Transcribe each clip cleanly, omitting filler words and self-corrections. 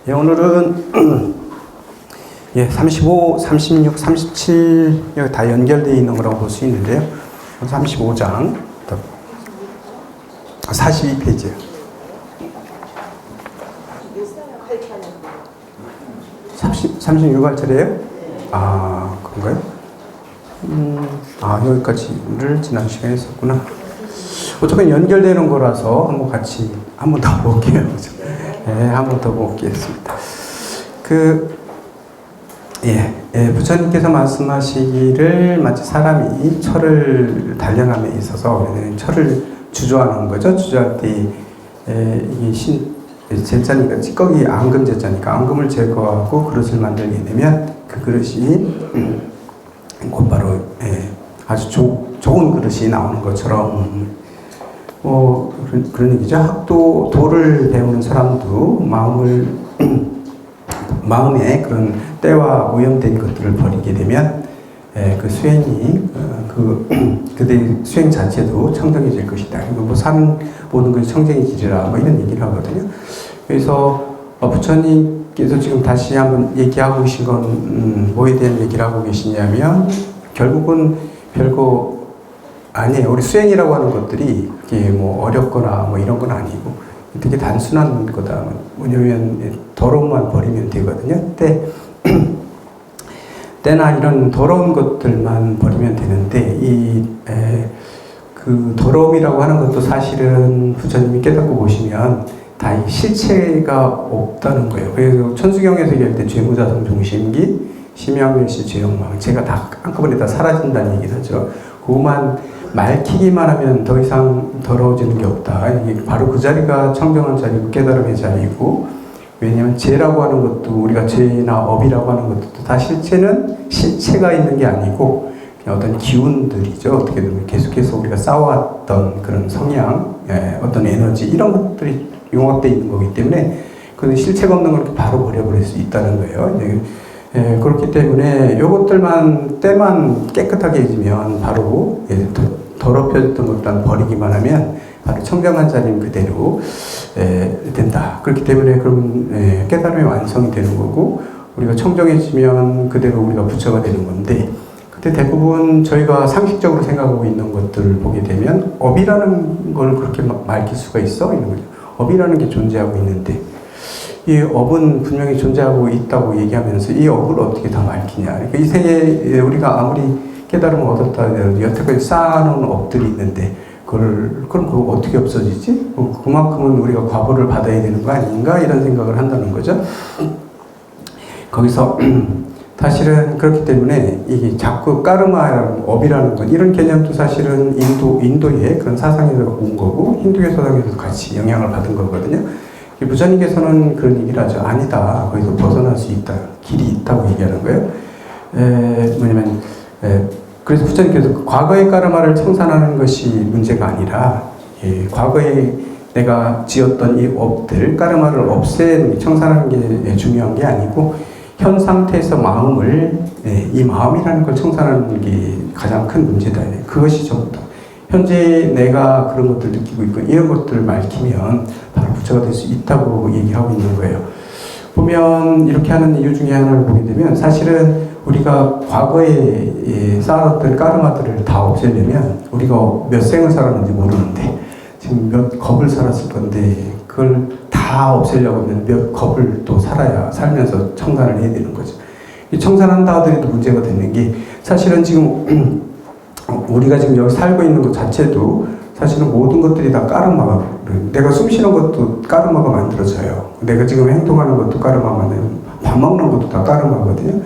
예, 오늘은 35, 36, 37 여기 다 연결되어 있는 거라고 볼 수 있는데요. 35장 42페이지예요. 36알짜리예요? 아, 그런가요? 여기까지를 지난 시간에 했었구나. 어차피 연결되는 거라서 한번 더 볼게요. 네, 한번 더 보겠습니다. 부처님께서 말씀하시기를 마치 사람이 철을 단련함에 있어서 철을 주조하는 거죠. 주조할 때 이게 제자니까 찌꺼기 앙금 제자니까 앙금을 제거하고 그릇을 만들게 되면 그 그릇이 곧바로 아주 좋은 그릇이 나오는 것처럼 그런 얘기죠. 도를 배우는 사람도 마음에 그런 때와 오염된 것들을 버리게 되면 그 수행이 그들의 수행 자체도 청정해질 것이다. 사는 모든 것이 청정해지리라 이런 얘기를 하거든요. 그래서 부처님께서 지금 다시 한번 얘기하고 계신 건 뭐에 대한 얘기를 하고 계시냐면 결국은 별거 아니에요. 우리 수행이라고 하는 것들이 이게 어렵거나 이런 건 아니고 되게 단순한 거다. 뭐냐면 더러움만 버리면 되거든요. 때나 이런 더러운 것들만 버리면 되는데 그 더러움이라고 하는 것도 사실은 부처님이 깨닫고 보시면 다 실체가 없다는 거예요. 그래서 천수경에서 얘기할 때 죄무자성 중심기, 심양멸시 죄영망, 제가 다 한꺼번에 다 사라진다는 얘기를 하죠. 그것만 맑히기만 하면 더 이상 더러워지는 게 없다. 바로 그 자리가 청정한 자리고 깨달음의 자리고, 왜냐하면 죄라고 하는 것도 우리가 죄나 업이라고 하는 것도 다 실체가 있는 게 아니고 그냥 어떤 기운들이죠. 어떻게 보면 계속해서 우리가 쌓아왔던 그런 성향, 어떤 에너지 이런 것들이 융합되어 있는 거기 때문에 그 실체가 없는 걸 바로 버려버릴 수 있다는 거예요. 그렇기 때문에 이것들만 때만 깨끗하게 해지면 바로 더럽혀졌던 것들만 버리기만 하면 바로 청정한 자리는 그대로 된다. 그렇기 때문에 그럼 깨달음의 완성이 되는 거고 우리가 청정해지면 그대로 우리가 부처가 되는 건데 그때 대부분 저희가 상식적으로 생각하고 있는 것들을 보게 되면 업이라는 걸 그렇게 맑힐 수가 있어? 이런 거죠. 업이라는 게 존재하고 있는데 이 업은 분명히 존재하고 있다고 얘기하면서 이 업을 어떻게 다 밝히냐. 그러니까 이 세계에 우리가 아무리 깨달음을 얻었다 해도 여태까지 쌓아놓은 업들이 있는데 그럼 그거 어떻게 없어지지? 그만큼은 우리가 과보를 받아야 되는 거 아닌가? 이런 생각을 한다는 거죠. 거기서 사실은 그렇기 때문에 이게 자꾸 까르마라는 업이라는 것 이런 개념도 사실은 인도의 그런 사상에서 온 거고 힌두교 사상에서도 같이 영향을 받은 거거든요. 부처님께서는 그런 얘기를 하죠. 아니다. 거기서 벗어날 수 있다. 길이 있다고 얘기하는 거예요. 그래서 부처님께서 과거의 까르마를 청산하는 것이 문제가 아니라 과거에 내가 지었던 이 업들, 까르마를 청산하는 게 중요한 게 아니고 현 상태에서 이 마음이라는 걸 청산하는 게 가장 큰 문제다. 그것이 전부다. 현재 내가 그런 것들을 느끼고 있고 이런 것들을 밝히면 바로 부처가 될 수 있다고 얘기하고 있는 거예요. 보면 이렇게 하는 이유 중에 하나를 보게 되면 사실은 우리가 과거에 쌓아놨던 까르마들을 다 없애려면 우리가 몇 생을 살았는지 모르는데 지금 몇 겁을 살았을 건데 그걸 다 없애려고 하면 몇 겁을 또 살면서 청산을 해야 되는 거죠. 이 청산한다 하더라도 문제가 되는 게 사실은 지금 우리가 지금 여기 살고 있는 것 자체도 사실은 모든 것들이 다 까르마가 내가 숨 쉬는 것도 까르마가 만들어져요. 내가 지금 행동하는 것도 까르마가 밥 먹는 것도 다 까르마거든요.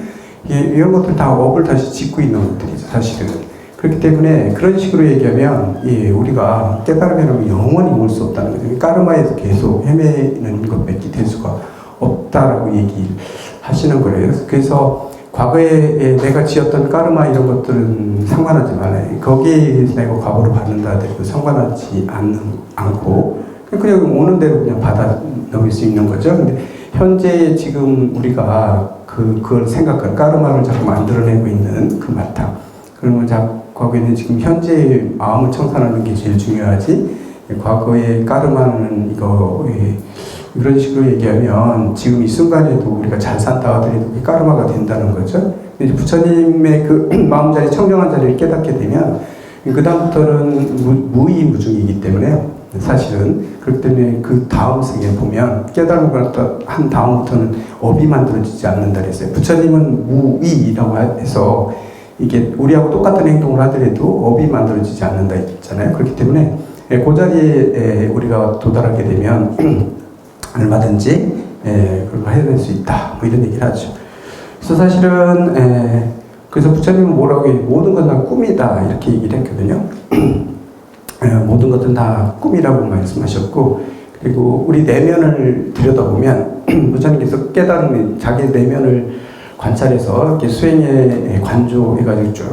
이런 것들 다 업을 다시 짓고 있는 것들이죠. 사실은. 그렇기 때문에 그런 식으로 얘기하면 우리가 깨달음이라면 영원히 올 수 없다는 거죠. 까르마에서 계속 헤매는 것밖에 될 수가 없다라고 얘기하시는 거예요. 그래서 과거에 내가 지었던 까르마 이런 것들은 상관하지 말아요. 거기에 내가 과보를 받는다 하더라도 상관하지 않고 그냥 오는 대로 그냥 받아 넘길 수 있는 거죠. 근데 현재 지금 우리가 그걸 생각하는 까르마를 자꾸 만들어내고 있는 그 마탕. 그러면 과거에는 지금 현재의 마음을 청산하는 게 제일 중요하지. 과거의 까르마는 이런 식으로 얘기하면 지금 이 순간에도 우리가 잘 산다 하더라도 그게 까르마가 된다는 거죠. 이제 부처님의 그 마음자리, 청정한 자리를 깨닫게 되면 그 다음부터는 무의무중이기 때문에 사실은 그렇기 때문에 그 다음 승에 보면 깨달은 걸 한 다음부터는 업이 만들어지지 않는다 그랬어요. 부처님은 무의라고 해서 이게 우리하고 똑같은 행동을 하더라도 업이 만들어지지 않는다 했잖아요. 그렇기 때문에 그 자리에 우리가 도달하게 되면 얼마든지 그걸 해낼 수 있다. 뭐 이런 얘기를 하죠. 그래서 사실은 그래서 부처님은 뭐라고 해요? 모든 건 다 꿈이다 이렇게 얘기를 했거든요. 모든 것은 다 꿈이라고 말씀하셨고, 그리고 우리 내면을 들여다보면 부처님께서 깨달은 자기 내면을 관찰해서 이렇게 수행에 관조해가지고 쭉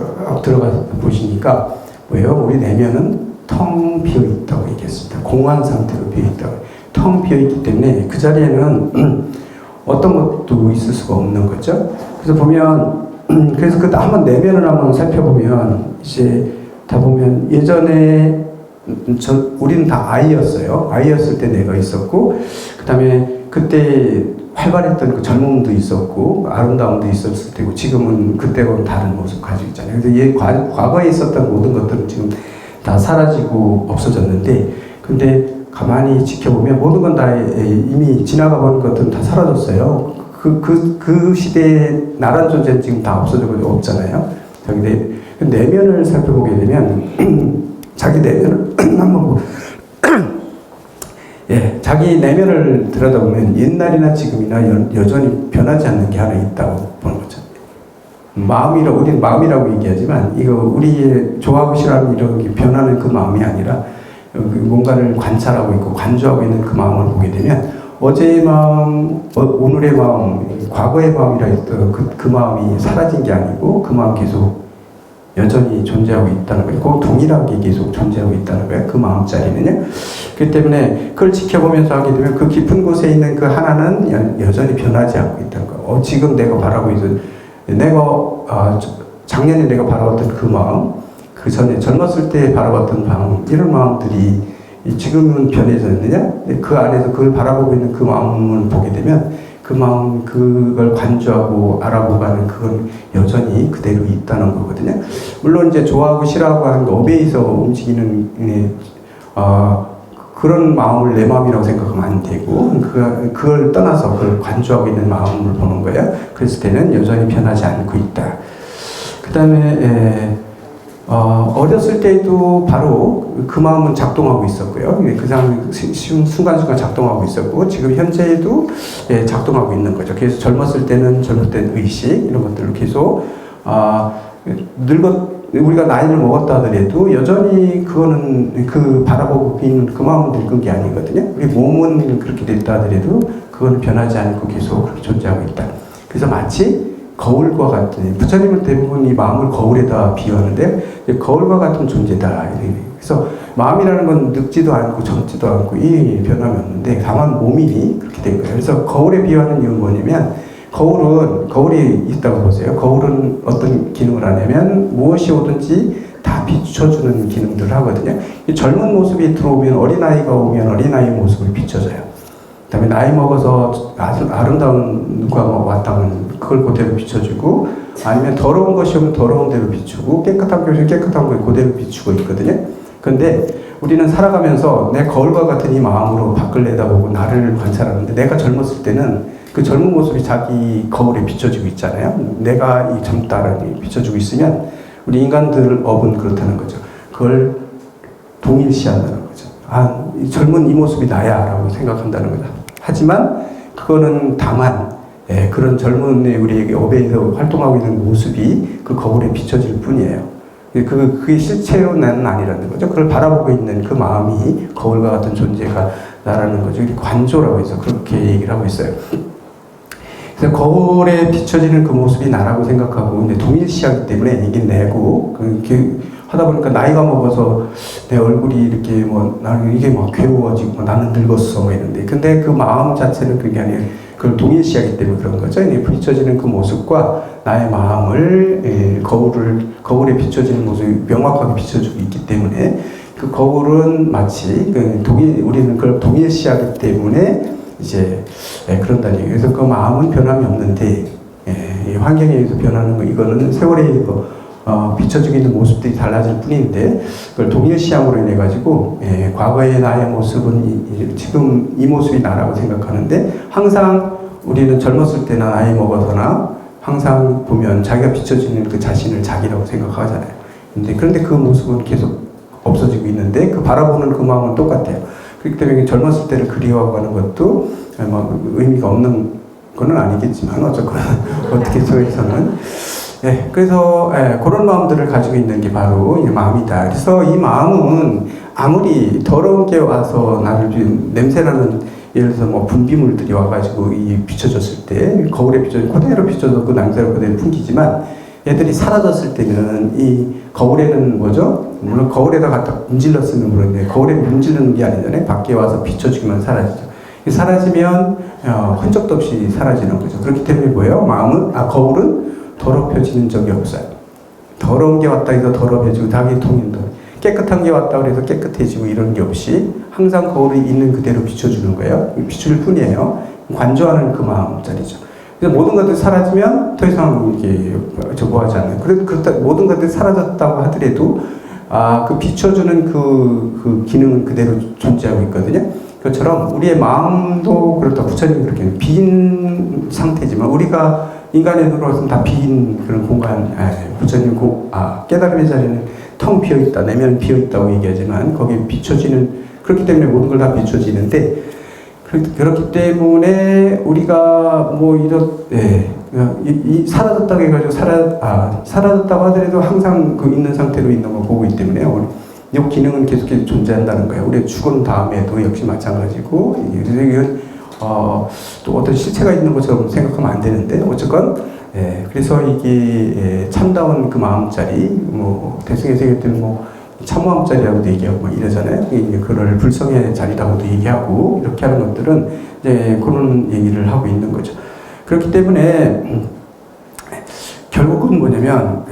들어가서 보시니까 뭐예요? 우리 내면은 텅 비어 있다고 얘기했습니다. 공허한 상태로 비어 있다고. 텅 비어 있기 때문에 그 자리에는 어떤 것도 있을 수가 없는 거죠. 그래서 보면 그래서 그 한번 내면을 한번 살펴보면 이제 다 보면 예전에 우리는 다 아이였어요. 아이였을 때 내가 있었고, 그 다음에 그때 활발했던 그 젊음도 있었고, 아름다움도 있었을 테고, 지금은 그때와는 다른 모습 가지고 있잖아요. 그래서 과거에 있었던 모든 것들은 지금 다 사라지고 없어졌는데, 근데 가만히 지켜보면 모든 건 다 이미 지나가 버린 것들은 다 사라졌어요. 그 시대에 나란 존재는 지금 다 없어졌잖아요. 저기 내면을 살펴보게 되면, 자기 내면을 한번 보고, 예, 자기 내면을 들여다보면 옛날이나 지금이나 여전히 변하지 않는 게 하나 있다고 보는 거죠. 우리는 마음이라고 얘기하지만, 이거 우리의 좋아하고 싫어하는 이런 변하는 그 마음이 아니라, 뭔가를 관찰하고 있고, 관조하고 있는 그 마음을 보게 되면, 어제의 마음, 오늘의 마음, 과거의 마음이라 했던 그 마음이 사라진 게 아니고, 그 마음 계속 여전히 존재하고 있다는 거예요. 그 동일하게 계속 존재하고 있다는 거예요. 그 마음자리는요. 그렇기 때문에 그걸 지켜보면서 하게 되면 그 깊은 곳에 있는 그 하나는 여전히 변하지 않고 있다는 거예요. 지금 내가 바라고 있는, 작년에 내가 바라봤던 그 마음, 그 전에 젊었을 때 바라봤던 마음, 이런 마음들이 지금은 변해졌느냐? 그 안에서 그걸 바라보고 있는 그 마음을 보게 되면 그 마음, 그걸 관조하고 알아보고 하는 그건 여전히 그대로 있다는 거거든요. 물론 이제 좋아하고 싫어하고 하는 거, 업에 의해서 움직이는, 그런 마음을 내 마음이라고 생각하면 안 되고, 그걸 떠나서 그걸 관조하고 있는 마음을 보는 거예요. 그랬을 때는 여전히 변하지 않고 있다. 그 다음에, 어렸을 때도 바로 그 마음은 작동하고 있었고요. 그 사람 순간순간 작동하고 있었고, 지금 현재에도 작동하고 있는 거죠. 그래서 젊었을 때는 젊었던 의식, 이런 것들을 계속, 우리가 나이를 먹었다 하더라도 여전히 그거는 바라보고 있는 그 마음은 늙은 게 아니거든요. 우리 몸은 그렇게 됐다 하더라도 그건 변하지 않고 계속 그렇게 존재하고 있다. 그래서 마치 거울과 같은, 부처님은 대부분 이 마음을 거울에다 비유하는데, 거울과 같은 존재다. 그래서 마음이라는 건 늙지도 않고 젊지도 않고 이 변함이 없는데, 다만 몸이 그렇게 된 거예요. 그래서 거울에 비유하는 이유는 뭐냐면, 거울이 있다고 보세요. 거울은 어떤 기능을 하냐면, 무엇이 오든지 다 비춰주는 기능들을 하거든요. 이 젊은 모습이 들어오면, 어린아이가 오면 어린아이의 모습을 비춰줘요. 그 다음에 나이 먹어서 아름다운 누가 왔다면 그걸 그대로 비춰주고, 아니면 더러운 것이 오면 더러운 대로 비추고, 깨끗한 것이 깨끗한 걸 그대로 비추고 있거든요. 근데 우리는 살아가면서 내 거울과 같은 이 마음으로 밖을 내다보고 나를 관찰하는데, 내가 젊었을 때는 그 젊은 모습이 자기 거울에 비춰지고 있잖아요. 내가 이 젊다라는 비춰주고 있으면 우리 인간들 업은 그렇다는 거죠. 그걸 동일시한다는 거죠. 이 젊은 이 모습이 나야 라고 생각한다는 거죠. 하지만 그거는 다만 그런 젊은 우리에게 업에서 활동하고 있는 모습이 그 거울에 비춰질 뿐이에요. 그게 실체로 나는 아니라는 거죠. 그걸 바라보고 있는 그 마음이 거울과 같은 존재가 나라는 거죠. 관조라고 해서 그렇게 얘기를 하고 있어요. 그래서 거울에 비춰지는 그 모습이 나라고 생각하고, 근데 동일시하기 때문에 이게 내고, 하다 보니까 나이가 먹어서 내 얼굴이 이렇게 나는 이게 괴로워지고 나는 늙었어 이런데, 근데 그 마음 자체는 그게 아니에요. 그걸 동일시하기 때문에 그런 거죠. 비춰지는 그 모습과 나의 마음을 거울에 비춰지는 모습이 명확하게 비춰주고 있기 때문에, 그 거울은 마치 우리는 그걸 동일시하기 때문에 이제 그런다는 얘기예요. 그래서 그 마음은 변함이 없는데 이 환경에 의해서 변하는 거 이거는 세월에 의해서 비춰지고 있는 모습들이 달라질 뿐인데 그걸 동일시함으로 인해 가지고 과거의 나의 모습은 지금 이 모습이 나라고 생각하는데 항상 우리는 젊었을 때나 나이 먹어서나 항상 보면 자기가 비춰지는 그 자신을 자기라고 생각하잖아요. 그런데 그 모습은 계속 없어지고 있는데 그 바라보는 그 마음은 똑같아요. 그렇기 때문에 젊었을 때를 그리워하고 하는 것도 의미가 없는 건 아니겠지만 어쨌거나 어떻게 저에서는 그래서 그런 마음들을 가지고 있는 게 바로 이 마음이다. 그래서 이 마음은 아무리 더러운 게 와서 나를 냄새나는 예를 들어서 뭐 분비물들이 와가지고 비춰졌을 때 거울에 그대로 비춰서 그 냄새를 그대로 풍기지만 얘들이 사라졌을 때는 이 거울에는 뭐죠? 물론 거울에다 갖다 문질렀으면 그런데 거울에 문지르는 게 아니잖아요. 밖에 와서 비춰주기만 사라지죠. 사라지면 흔적도 없이 사라지는 거죠. 그렇기 때문에 뭐예요? 거울은 더럽혀지는 적이 없어요. 더러운 게 왔다 해서 더럽혀지고 닭이 통인다. 깨끗한 게 왔다 그래서 깨끗해지고 이런 게 없이 항상 거울이 있는 그대로 비춰주는 거예요. 비출 뿐이에요. 관조하는 그 마음짜리죠. 그래서 모든 것들이 사라지면 더 이상 이게 저거하지 않아요. 그렇다 모든 것들이 사라졌다고 하더라도 그 비춰주는 그 기능은 그대로 존재하고 있거든요. 그것처럼 우리의 마음도 그렇다. 부처님이 그렇게 빈 상태지만 우리가 인간의 눈으로 보면 다 빈 그런 공간. 부처님 깨달음의 자리는 텅 비어있다, 내면 비어있다고 얘기하지만 거기에 비춰지는 그렇기 때문에 모든 걸 다 비춰지는데 그렇기 때문에 우리가 사라졌다고 해가지고 사라졌다고 하더라도 항상 그 있는 상태로 있는 걸 보고 있기 때문에 이 기능은 계속해서 존재한다는 거예요. 우리 죽은 다음에도 역시 마찬가지고 이건 또 어떤 실체가 있는 것처럼 생각하면 안 되는데 어쨌건 그래서 이게 참다운 그 마음자리 대승에서 얘기할 때는 참마음자리라고도 얘기하고 이러잖아요. 그걸 불성의 자리라고도 얘기하고 이렇게 하는 것들은 그런 얘기를 하고 있는 거죠. 그렇기 때문에 결국은 뭐냐면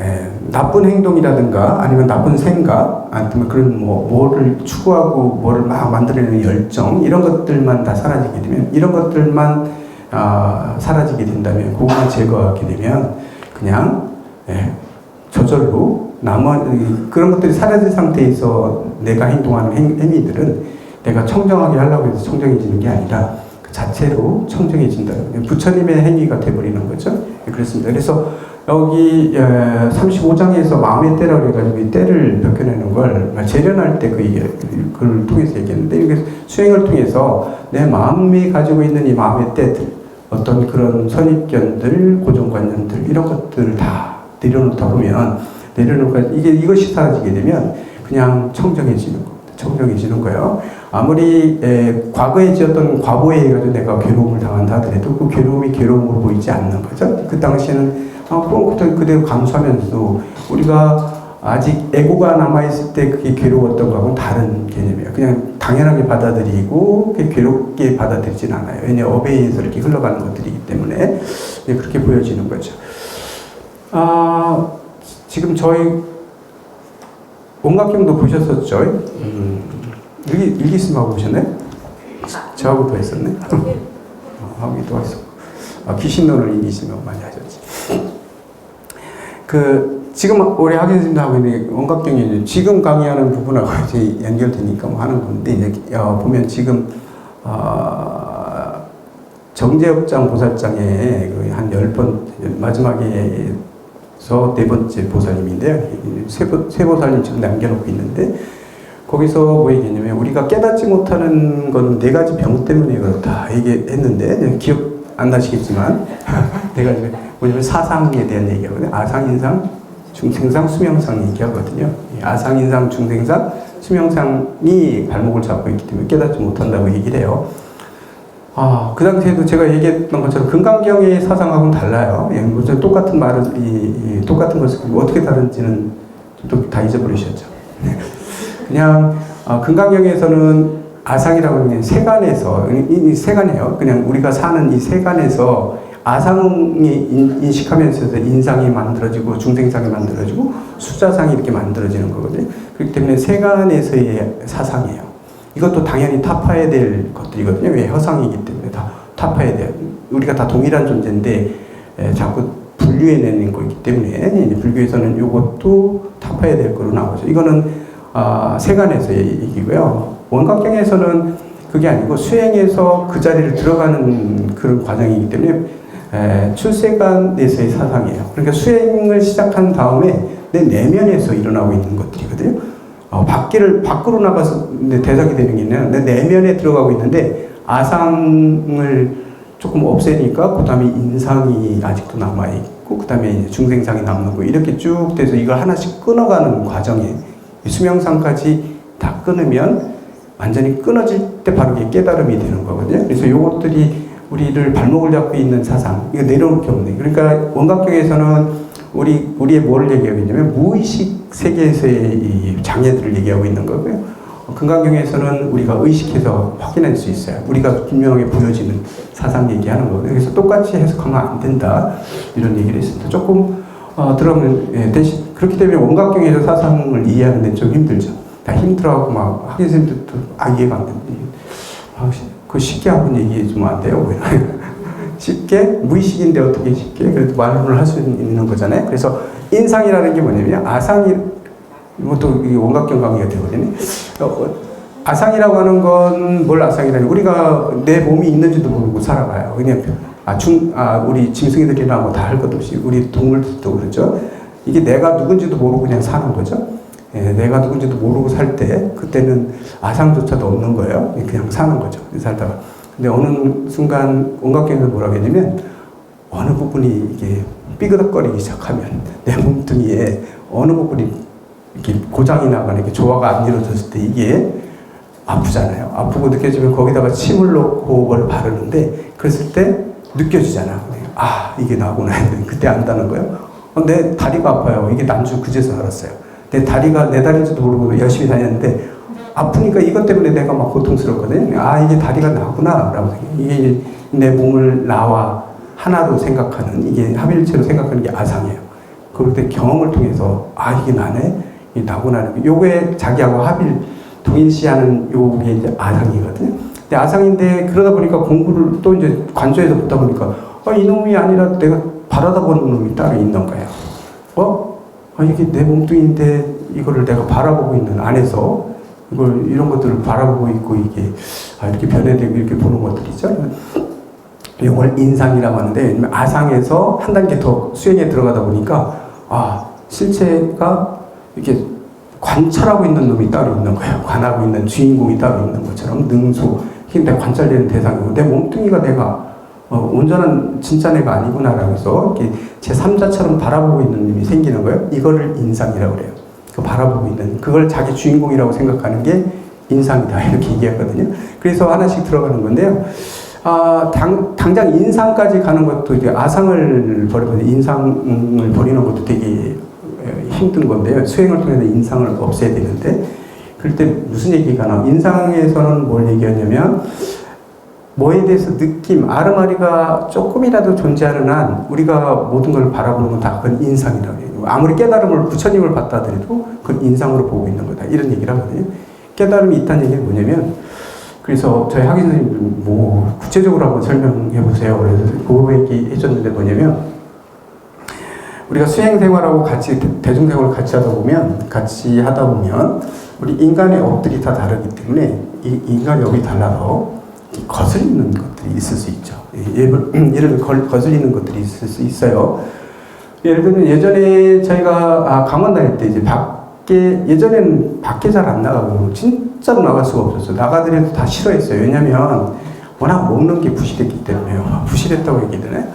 나쁜 행동이라든가 아니면 나쁜 생각 아니면 그런 뭐를 추구하고 뭐를 막 만들어내는 열정 이런 것들만 다 사라지게 되면 이런 것들만 사라지게 된다면 그것만 제거하게 되면 그냥 저절로 그런 것들이 사라진 상태에서 내가 행동하는 행위들은 내가 청정하게 하려고 해서 청정해지는 게 아니라 그 자체로 청정해진다는 거예요. 부처님의 행위가 돼버리는 거죠. 그렇습니다. 그래서 여기 35장에서 마음의 때라고 해가지고 이 때를 벗겨내는 걸 재련할 때 그걸 통해서 얘기했는데 이게 수행을 통해서 내 마음이 가지고 있는 이 마음의 때들 어떤 그런 선입견들, 고정관념들 이런 것들을 다 내려놓다 보면 이것이 사라지게 되면 그냥 청정해지는 겁니다. 청정해지는 거예요. 아무리 과거에 지었던 과보에 의해서 내가 괴로움을 당한다 하더라도 그 괴로움이 괴로움으로 보이지 않는 거죠. 그 당시에는 그대로 감수하면서도 우리가 아직 에고가 남아있을 때 그게 괴로웠던 거하고는 다른 개념이에요. 그냥 당연하게 받아들이고 괴롭게 받아들이진 않아요. 왜냐하면 업에 의해서 이렇게 흘러가는 것들이기 때문에 그렇게 보여지는 거죠. 지금 저희 온각경도 보셨었죠? 일기스하고 보셨네? 저하고도 했었네? 하기도 했었고. 귀신론을 일기스하고 많이 하셨지. 지금 우리 학예선생님하고 있는 온각경이 지금 강의하는 부분하고 이제 연결되니까 하는 건데, 이제 보면 지금, 정제업장 보살장에 한 10번, 마지막에서 4번째 보살님인데요. 세 보살님 지금 남겨놓고 있는데, 거기서 뭐 얘기했냐면, 우리가 깨닫지 못하는 건 4가지 병 때문에 그렇다 얘기했는데, 기억 안 나시겠지만, 4가지, 뭐냐면 사상에 대한 얘기하거든요. 아상인상, 중생상, 수명상 얘기하거든요. 아상인상, 중생상, 수명상이 발목을 잡고 있기 때문에 깨닫지 못한다고 얘기를 해요. 그 당시에도 제가 얘기했던 것처럼 금강경의 사상하고는 달라요. 무슨 똑같은 말을, 똑같은 것을 어떻게 다른지는 또 다 잊어버리셨죠. 그냥, 금강경에서는 아상이라고 하는 세간에서, 이 세간이에요. 그냥 우리가 사는 이 세간에서 아상이 인식하면서 인상이 만들어지고, 중생상이 만들어지고, 수자상이 이렇게 만들어지는 거거든요. 그렇기 때문에 세간에서의 사상이에요. 이것도 당연히 타파해야 될 것들이거든요. 왜? 허상이기 때문에 다 타파해야 돼요. 우리가 다 동일한 존재인데 자꾸 분류해내는 거기 때문에 불교에서는 이것도 타파해야 될 거로 나오죠. 이거는 세간에서의 얘기고요. 원각경에서는 그게 아니고 수행에서 그 자리를 들어가는 그런 과정이기 때문에 출세간에서의 사상이에요. 그러니까 수행을 시작한 다음에 내 내면에서 일어나고 있는 것들이거든요. 밖으로 나가서 대상이 되는 게 아니라 내 내면에 들어가고 있는데 아상을 조금 없애니까 그 다음에 인상이 아직도 남아있고 그 다음에 중생상이 남는 거 이렇게 쭉 돼서 이걸 하나씩 끊어가는 과정에 수명상까지 다 끊으면 완전히 끊어질 때 바로 이게 깨달음이 되는 거거든요. 그래서 요것들이 우리를 발목을 잡고 있는 사상, 이거 내려올 게 없네. 그러니까 원각경에서는 우리의 뭐를 얘기하고 있냐면 무의식 세계에서의 이 장애들을 얘기하고 있는 거고요. 금강경에서는 우리가 의식해서 확인할 수 있어요. 우리가 분명하게 보여지는 사상 얘기하는 거거든요. 그래서 똑같이 해석하면 안 된다. 이런 얘기를 했습니다. 조금 들어가면 대신 그렇기 때문에 원각경에서 사상을 이해하는 데는 좀 힘들죠. 다 힘들어하고 막 학생 선생님들도 이해가 안 되는데 그거 쉽게 한번 얘기해 주면 안 돼요? 쉽게 무의식인데 어떻게 쉽게 그래도 말을 할 수 있는 거잖아요. 그래서 인상이라는 게 뭐냐면 아상이 이것도 원각경 강의가 되거든요. 아상이라고 하는 건 뭘 아상이라니 우리가 내 몸이 있는지도 모르고 살아가요. 그냥 우리 짐승이들이나 뭐 다 할 것 없이 우리 동물들도 그렇죠. 이게 내가 누군지도 모르고 그냥 사는 거죠. 내가 누군지도 모르고 살 때 그때는 아상조차도 없는 거예요. 그냥 사는 거죠. 살다가. 근데 어느 순간 원각경에서 뭐라고 했냐면 어느 부분이 이게 삐그덕거리기 시작하면 내 몸뚱이에 어느 부분이 이렇게 고장이 나거나 이렇게 조화가 안 이루어졌을 때 이게 아프잖아요. 아프고 느껴지면 거기다가 침을 넣고 뭘 바르는데 그랬을 때 느껴지잖아. 이게 나구나 했는데 그때 안다는 거예요. 내 다리가 아파요. 이게 난주 그제서 알았어요. 내 다리가 내 다리인지도 모르고 열심히 다녔는데 아프니까 이것 때문에 내가 막 고통스럽거든요. 이게 다리가 나구나 라고 이게 내 몸을 나와 하나로 생각하는 이게 합일체로 생각하는 게 아상이에요. 그럴 때 경험을 통해서 이게 나네? 이게 나구나. 요게 자기하고 합일 동일시하는 요게 이제 아상이거든요. 근데 아상인데 그러다 보니까 공부를 또 이제 관조에서 보다 보니까 이놈이 아니라 내가 바라다 보는 놈이 따로 있는 거예요. 이게 내 몸뚱이인데 이거를 내가 바라보고 있는 안에서 이런 것들을 바라보고 있고 이게 이렇게 변해되고 이렇게 보는 것들이죠. 이걸 인상이라고 하는데 왜냐면 아상에서 한 단계 더 수행에 들어가다 보니까 실체가 이렇게 관찰하고 있는 놈이 따로 있는 거예요. 관하고 있는 주인공이 따로 있는 것처럼 능소, 근데 관찰되는 대상이고 내 몸뚱이가 내가 온전한 진짜 내가 아니구나라고 해서 이렇게 제 3자처럼 바라보고 있는 놈이 생기는 거예요. 이거를 인상이라고 그래요. 그 바라보고 있는 그걸 자기 주인공이라고 생각하는 게 인상이다 이렇게 얘기하거든요. 그래서 하나씩 들어가는 건데요. 당장 인상까지 가는 것도 이제 아상을 버리고 인상을 버리는 것도 되게 힘든 건데요. 수행을 통해서 인상을 없애야 되는데 그럴 때 무슨 얘기가 나와? 인상에서는 뭘 얘기하냐면 뭐에 대해서 느낌, 아르마리가 조금이라도 존재하는 한 우리가 모든 걸 바라보는 건 다 그건 인상이라고 해요. 아무리 깨달음을 부처님을 봤다 하더라도 그건 인상으로 보고 있는 거다. 이런 얘기를 하거든요. 깨달음이 있다는 얘기는 뭐냐면 그래서 저희 학위 선생님들 뭐 구체적으로 한번 설명해 보세요. 그래서 그 얘기 해줬는데 뭐냐면 우리가 수행 생활하고 같이 대중 생활을 같이 하다 보면 우리 인간의 업들이 다 다르기 때문에 이 인간의 업이 달라서 거슬리는 것들이 있을 수 있죠. 예를 들어 거슬리는 것들이 있을 수 있어요. 예를 들면 예전에 저희가 강원 다닐 때 이제 예전에는 밖에 잘 안 나가고 진짜로 나갈 수가 없었어요. 나가더라도 다 싫어했어요. 왜냐면 워낙 먹는 게 부실했기 때문에요. 부실했다고 얘기되네.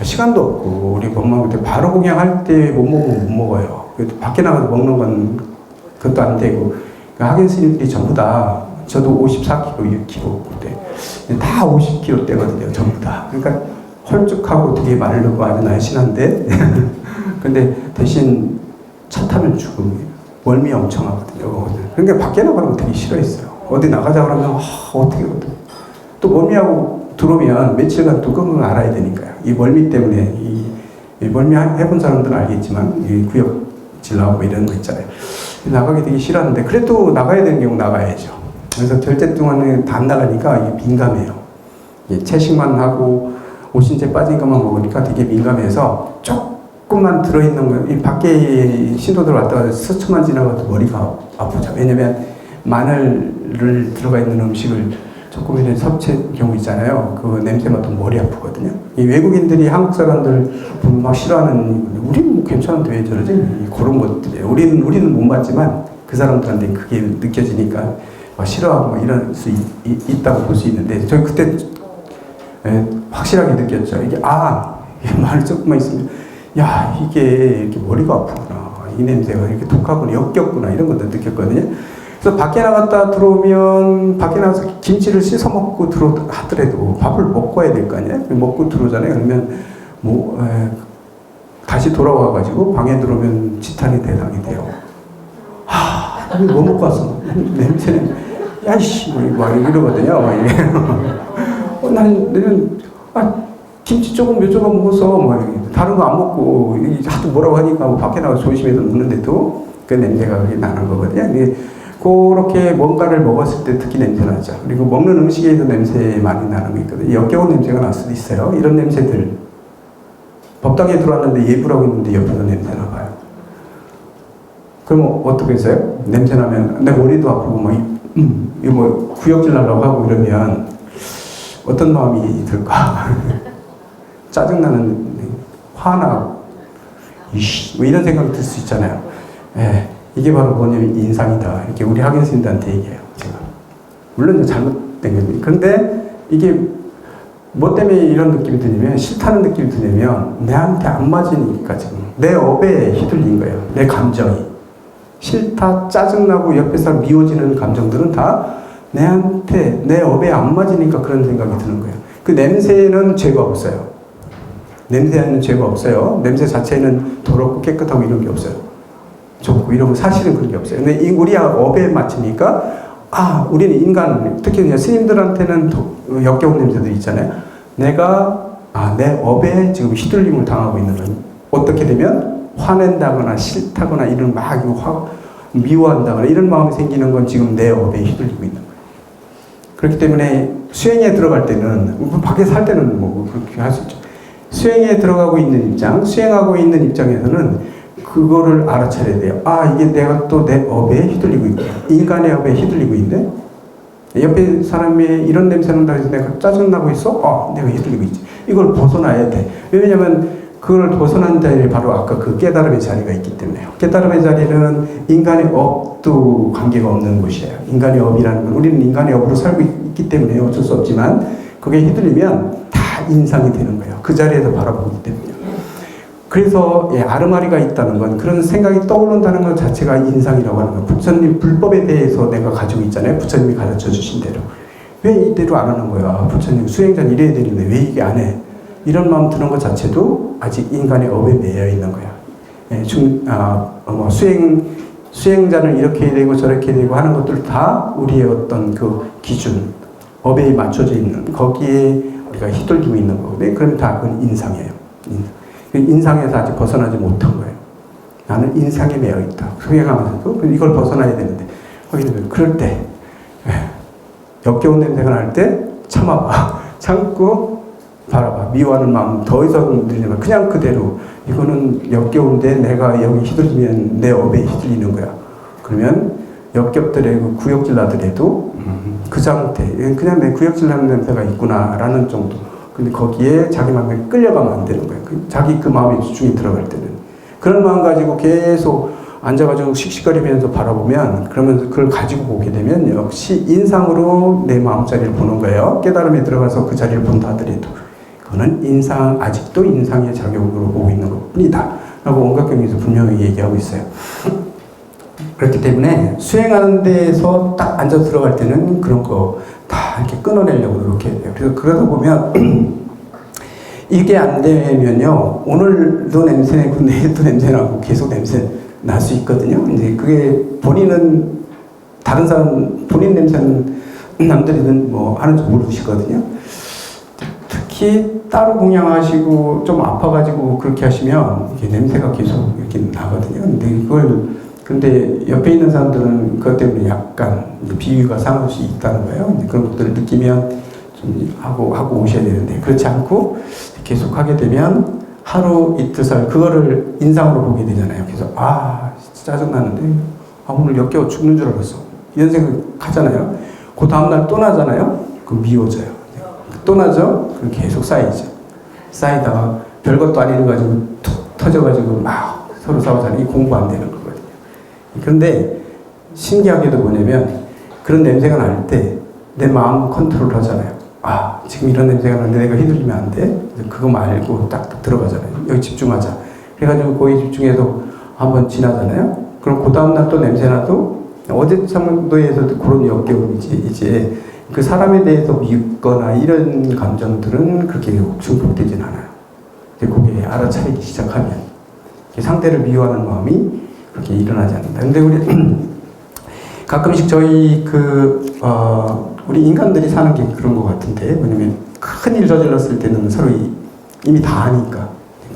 시간도 없고 우리 엄마 그때 바로 공양할 때 못 먹으면 못 먹어요. 밖에 나가서 먹는 건 그것도 안 되고 학연 스님들이 전부 다 저도 54kg, 6kg 그때 다 50kg 대거든요. 전부 다. 그러니까 헐쭉하고 되게 마르고 아주 날씬한데 근데 대신 차 타면 죽음이에요. 멀미 엄청 하거든요. 그러니까 밖에 나가는 거 되게 싫어했어요. 어디 나가자 그러면 어떻게 또 멀미하고 들어오면 며칠간 또 끙끙 앓아야 되니까요. 이 멀미 때문에 이 멀미 해본 사람들은 알겠지만 이 구역질 나오고 이런 거 있잖아요. 나가기 되게 싫었는데 그래도 나가야 되는 경우 나가야죠. 그래서 절제증은 다 안 나가니까 이게 민감해요. 채식만 하고 오신제 빠진 것만 먹으니까 되게 민감해서 조금만 들어있는 거, 이 밖에 신도들 왔다가 스쳐만 지나가도 머리가 아프죠. 왜냐면 마늘을 들어가 있는 음식을 조금이라도 섭취할 경우 있잖아요. 그 냄새 맡으면 머리 아프거든요. 이 외국인들이 한국 사람들 보면 막 싫어하는, 우리는 괜찮은데 왜 저러지? 그런 것들이에요. 우리는 못 봤지만 그 사람들한테 그게 느껴지니까 막 싫어하고 이럴 수 있다고 볼 수 있는데, 저희 그때 확실하게 느꼈죠. 이게 말을 조금만 있으면, 야, 이게 이렇게 머리가 아프구나. 이 냄새가 이렇게 독하구나, 역겹구나, 이런 것도 느꼈거든요. 그래서 밖에 나갔다 들어오면, 밖에 나가서 김치를 씻어 먹고 하더라도 밥을 먹고 와야 될 거 아니에요? 먹고 들어오잖아요. 그러면, 다시 돌아와가지고 방에 들어오면 지탄이 대상이 돼요. 뭐 먹고 왔어? 냄새는, 야이씨, 막 이러거든요. 막 나는, 김치 조금 몇 조각 먹어서, 다른 거 안 먹고, 하도 뭐라고 하니까 밖에 나가서 조심해서 먹는데도 그 냄새가 나는 거거든요. 그렇게 뭔가를 먹었을 때 특히 냄새 나죠. 그리고 먹는 음식에서 냄새 많이 나는 게 있거든요. 역겨운 냄새가 날 수도 있어요. 이런 냄새들. 법당에 들어왔는데 예불하고 있는데 옆에서 냄새 나가요. 그럼 어떻게 했어요? 냄새 나면 내 머리도 아프고 이거 구역질 나려고 하고 이러면 어떤 마음이 들까? 짜증나는, 화나, 이런 생각이 들 수 있잖아요. 이게 바로 뭐냐면 인상이다. 이렇게 우리 학연 스님들한테 얘기해요. 제가. 물론 잘못된 겁니다. 그런데 이게 뭐 때문에 이런 느낌이 드냐면, 싫다는 느낌이 드냐면 내한테 안 맞으니까 지금 내 업에 휘둘린 거예요. 내 감정이. 싫다, 짜증나고 옆에 사람 미워지는 감정들은 다 내한테, 내 업에 안 맞으니까 그런 생각이 드는 거예요. 그 냄새는 죄가 없어요. 냄새에는 죄가 없어요. 냄새 자체는 더럽고 깨끗하고 이런 게 없어요. 좋고 이런 거 사실은 그런 게 없어요. 근데 우리 업에 맞추니까, 우리는 인간, 특히 그냥 스님들한테는 역겨운 냄새들이 있잖아요. 내가, 내 업에 지금 휘둘림을 당하고 있는 건 어떻게 되면 화낸다거나 싫다거나 이런 미워한다거나 이런 마음이 생기는 건 지금 내 업에 휘둘리고 있는 거예요. 그렇기 때문에 수행에 들어갈 때는, 밖에 살 때는 그렇게 할 수 있죠. 수행에 들어가고 있는 입장, 수행하고 있는 입장에서는 그거를 알아차려야 돼요. 이게 내가 또 내 업에 휘둘리고 있고, 인간의 업에 휘둘리고 있네? 옆에 사람이 이런 냄새 난다 해서 내가 짜증나고 있어? 내가 휘둘리고 있지. 이걸 벗어나야 돼. 왜냐면 그걸 벗어난 자리에 바로 아까 그 깨달음의 자리가 있기 때문에요. 깨달음의 자리는 인간의 업도 관계가 없는 곳이에요. 인간의 업이라는 건, 우리는 인간의 업으로 살고 있기 때문에 어쩔 수 없지만, 그게 휘둘리면 다 인상이 되는 거예요. 그 자리에서 바라보기 때문에. 그래서 아르마리가 있다는 건, 그런 생각이 떠오른다는 것 자체가 인상이라고 하는 거예요. 부처님 불법에 대해서 내가 가지고 있잖아요. 부처님이 가르쳐 주신 대로. 왜 이대로 안 하는 거야? 부처님 수행자는 이래야 되는데 왜 이게 안 해? 이런 마음 드는 것 자체도 아직 인간의 업에 매여 있는 거야. 수행자는 이렇게 해야 되고 저렇게 해야 되고 하는 것들 다 우리의 어떤 그 기준, 업에 맞춰져 있는, 거기에 우리가 휘둘리고 있는 거거든요. 그러면 다 그건 인상이에요. 인상에서 아직 벗어나지 못한 거예요. 나는 인상에 매여 있다. 수행하면서도 이걸 벗어나야 되는데, 그럴 때, 역겨운 냄새가 날 때 참아봐. 참고 바라봐. 미워하는 마음 더 이상 들리면 그냥 그대로, 이거는 역겨운데 내가 여기 휘둘리면 내 업에 휘둘리는 거야. 그러면 역겹더라도 구역질 나더라도 그 상태, 그냥 내 구역질 나는 냄새가 있구나라는 정도. 근데 거기에 자기 마음에 끌려가면 안 되는 거예요. 자기 그 마음에 집중이 들어갈 때는. 그런 마음 가지고 계속 앉아가지고 씩씩거리면서 바라보면, 그러면서 그걸 가지고 보게 되면 역시 인상으로 내 마음자리를 보는 거예요. 깨달음에 들어가서 그 자리를 본다 하더라도 그거는 아직도 인상의 작용으로 보고 있는 것 뿐이다 라고 원각경에서 분명히 얘기하고 있어요. 그렇기 때문에 수행하는 데에서 딱 앉아 들어갈 때는 그런 거 다 이렇게 끊어내려고 노력해야 돼요. 그래서 그러다 보면 이게 안 되면요, 오늘도 냄새 내고 내일도 냄새 나고 계속 냄새 날 수 있거든요. 근데 그게 본인은, 다른 사람 본인 냄새는 남들이든 하는지 모르시거든요. 특히 따로 공양하시고 좀 아파가지고 그렇게 하시면 이게 냄새가 계속 이렇게 나거든요. 근데 이걸 근데 옆에 있는 사람들은 그것 때문에 약간 비위가 상할 수 있다는 거예요. 그런 것들을 느끼면 좀 하고 오셔야 되는데, 그렇지 않고 계속 하게 되면 하루 이틀 살 그거를 인상으로 보게 되잖아요. 그래서 진짜 짜증나는데 오늘 역겨워 죽는 줄 알았어, 이런 생각 하잖아요. 그 다음날 또 나잖아요. 그럼 미워져요. 또 나죠. 그럼 계속 쌓이죠. 쌓이다가 별것도 아닌 거 가지고 툭 터져가지고 막 서로 싸우잖아요. 이 공부 안 되는 거거든요. 그런데 신기하게도 뭐냐면, 그런 냄새가 날 때 내 마음 컨트롤 하잖아요. 지금 이런 냄새가 나는데 내가 휘둘리면 안 돼. 그거 말고 딱 들어가잖아요. 여기 집중하자. 그래가지고 거기 집중해서 한번 지나잖아요. 그럼 그 다음날 또 냄새나도 어제 상도에서도 그런 역겨움이지, 이제 그 사람에 대해서 믿거나 이런 감정들은 그렇게 증폭되진 않아요. 그게 알아차리기 시작하면 상대를 미워하는 마음이 그렇게 일어나지 않는다. 근데 우리 가끔씩 저희 우리 인간들이 사는 게 그런 것 같은데, 뭐냐면 큰일 저질렀을 때는 서로 이미 다 아니까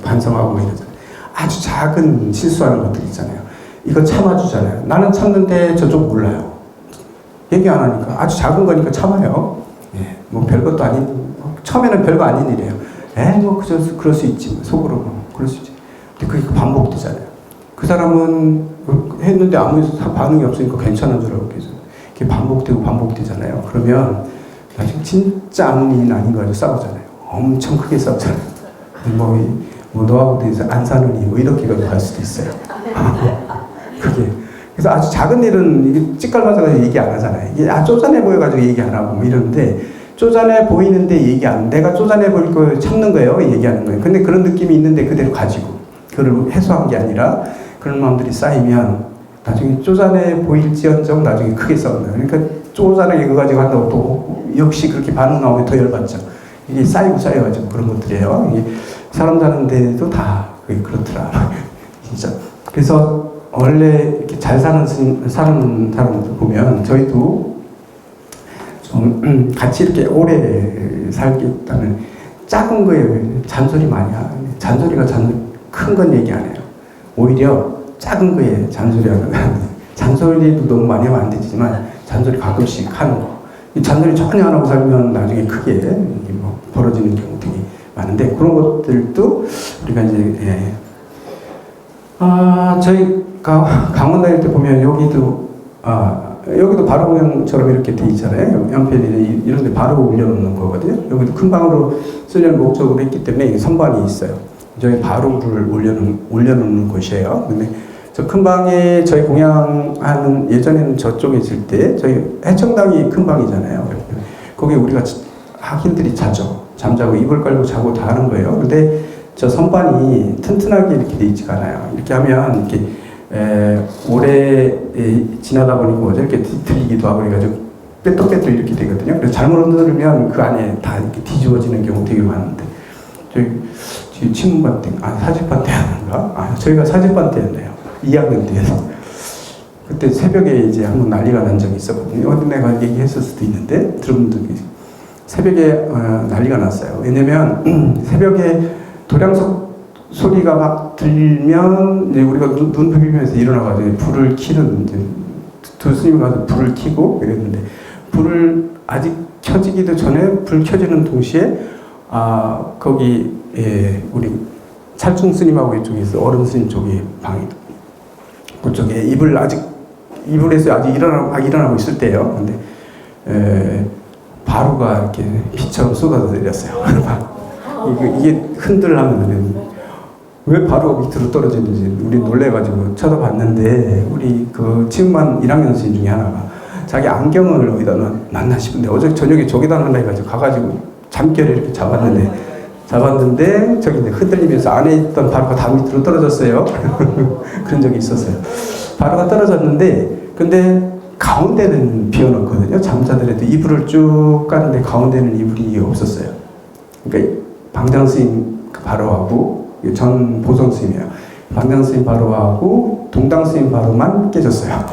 반성하고 이러잖아요. 아주 작은 실수하는 것들 있잖아요. 이거 참아주잖아요. 나는 참는데 저쪽 몰라요. 얘기 안 하니까. 아주 작은 거니까 참아요. 예, 뭐 별것도 아닌, 처음에는 별거 아닌 일이에요. 그럴 수 있지. 속으로 그럴 수 있지. 근데 그게 반복되잖아요. 그 사람은 했는데 아무 반응이 없으니까 괜찮은 줄 알고 계속 이렇게 반복되잖아요. 그러면 나중에 진짜 아무 일이 아닌 거 가지고 싸우잖아요. 엄청 크게 싸우잖아요. 뭐 너하고 대해서 안 사느니 뭐 이렇게 갈 수도 있어요. 그게. 그래서 아주 작은 일은 이게 찌깔맞아가지고 얘기 안 하잖아요. 이게 쪼잔해 보여가지고 얘기 안 하고 뭐 이러는데, 쪼잔해 보이는데 얘기 안, 내가 쪼잔해 보일 거 참는 거예요. 얘기하는 거예요. 근데 그런 느낌이 있는데 그대로 가지고 그걸 해소한 게 아니라 그런 마음들이 쌓이면 나중에 쪼잔해 보일지언정 나중에 크게 싸운다. 그러니까 쪼잔하게 그거 가지고 한다고 또 역시 그렇게 반응 나오면 더 열받죠. 이게 쌓여가지고 그런 것들이에요. 이게 사람 사는 데도 다 그렇더라. 진짜. 그래서 원래 이렇게 잘 사는 사람들 보면 저희도 좀 같이 이렇게 오래 살겠다는, 작은 거에 잔소리 많이 하요. 잔소리가 큰 건 얘기 안 해요. 오히려 작은 거에 잔소리하는, 잔소리도 너무 많이 하면 안 되지만 잔소리 가끔씩 하는 거. 이 잔소리 전혀 안 하고 살면 나중에 크게 뭐 벌어지는 경우 되게 많은데, 그런 것들도 우리가 이제 저희가 강원 다닐 때 보면 여기도 바로 모양처럼 이렇게 돼 있잖아요. 연편이 이런 데 바로 올려놓는 거거든요. 여기도 큰 방으로 쓰려는 목적으로 했기 때문에 선반이 있어요. 저희 바로를 올려놓는 곳이에요. 근데 저 큰 방에 저희 공양하는, 예전에는 저쪽에 있을 때 저희 해청당이 큰 방이잖아요. 거기 우리가 학인들이 자죠. 잠자고 이불 깔고 자고 다 하는 거예요. 근데 저 선반이 튼튼하게 이렇게 돼 있지가 않아요. 이렇게 하면 이렇게 오래 지나다 보니까 이렇게 뒤틀리기도 하고 해가지고 빼떡빼떡 이렇게 되거든요. 그래서 잘못 흔들면 그 안에 다 이렇게 뒤집어지는 경우 되게 많은데, 저희 친문반 때, 사직반 때였는가? 저희가 사직반 때였네요. 2학년 때에서. 그때 새벽에 이제 한번 난리가 난 적이 있었거든요. 어디 내가 얘기했을 수도 있는데, 들은 분들이. 새벽에 난리가 났어요. 왜냐면 새벽에 도량석 소리가 막 들면 이제 우리가 눈 비비면서 일어나가지고 불을 켜는, 이제 두 스님이 가서 불을 켜고 이랬는데, 불을 아직 켜지기도 전에 불 켜지는 동시에 거기 우리 찰충 스님하고 이쪽에서 어른 스님 쪽에 방이, 그쪽에 이불에서 아직 일어나고 있을 때예요. 근데 바로가 이렇게 비처럼 쏟아져 내렸어요. 이게 흔들하면 왜 바로가 밑으로 떨어지는지 우리 놀래가지고 쳐다봤는데, 우리 그 친만 1학년 생 중에 하나가 자기 안경을 어디다 놨나 싶은데 어제 저녁에 저기다 놨나 해가지고 가가지고 잠결에 이렇게 잡았는데 저기 흔들리면서 안에 있던 바로가 다 밑으로 떨어졌어요. 그런 적이 있었어요. 바로가 떨어졌는데, 근데 가운데는 비워놓거든요. 잠자더라도 이불을 쭉 까는데 가운데는 이불이 없었어요. 그러니까 방장 스님 바로하고, 전 보성 스님이에요. 방장 스님 바로하고 동당 스님 바로만 깨졌어요.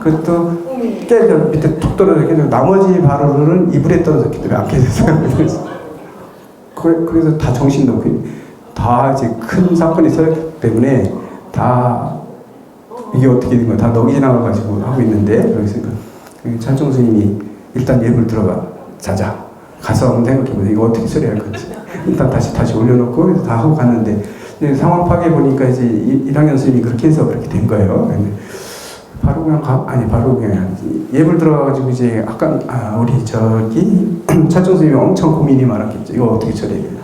그것도 깨져 밑에 툭 떨어졌기, 나머지 바로는 이불에 떨어졌기 때문에 안 깨졌어요. 그래서 다 정신 놓고 다 이제 큰 사건이 터졌기 때문에 다 이게 어떻게 된 거야? 다 넋이 나와가지고 하고 있는데, 그래서 찰종 스님이 일단 예불 들어가 자자 가서 한번 생각해보자. 이거 어떻게 처리할 건지. 일단 다시 올려놓고 다 하고 갔는데, 상황 파악해 보니까 이제 1학년 스님이 그렇게 해서 그렇게 된 거예요. 근데 바로 그냥 바로 그냥 예불 들어가가지고 이제 아까 우리 저기 찰종 스님이 엄청 고민이 많았겠죠. 이거 어떻게 처리해야 되나.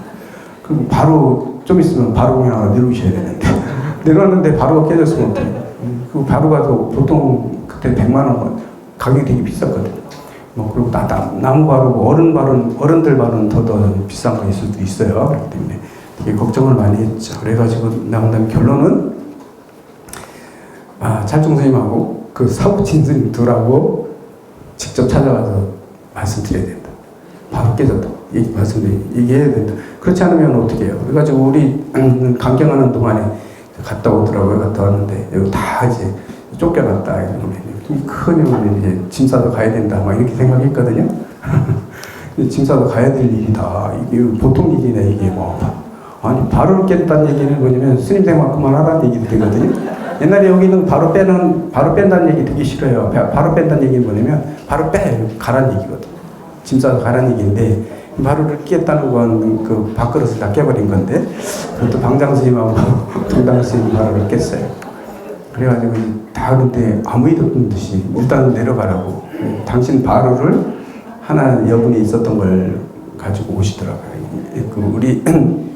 그럼 바로 좀 있으면 바로 그냥 내려오셔야 되는데 내려왔는데 바로가 깨졌으면 어떡해요. 그 바로가 보통 그때 100만 원 가격이 되게 비쌌거든요. 뭐 그리고 나무 바르고 어른들 바르는 더 비싼 거일 수도 있어요. 그렇기 때문에 되게 걱정을 많이 했죠. 그래가지고 나온 다음에 결론은 찰종 스님하고 그 사부친 스님 둘하고 직접 찾아가서 말씀드려야 된다. 바로 깨졌다고 얘기해야 된다. 그렇지 않으면 어떻게 해요? 그래가지고 우리 강경하는 동안에 갔다 오더라고요. 갔다 왔는데 여기 다 이제 쫓겨났다. 큰 이제 짐 싸서 가야 된다. 막 이렇게 생각했거든요. 짐 싸서 가야 될 일이다. 이게 보통 일이네. 이게 뭐. 아니 바로 깼다는 얘기는 뭐냐면 스님 생만큼만 하라는 얘기 되거든요. 옛날에 여기는 바로 뺀다는 얘기 되게 싫어요. 바로 뺀다는 얘기는 뭐냐면 바로 가라는 얘기거든. 짐 싸서 가라는 얘기인데 바로를 깼다는 건 그 밥그릇을 다 깨버린 건데 그것도 방장 스님하고 동당 스님이 바로를 깼어요. 그래가지고 다 근데 아무 일 없는 듯이 일단 내려가라고 당신 바로를 하나 여분이 있었던 걸 가지고 오시더라고요. 그 우리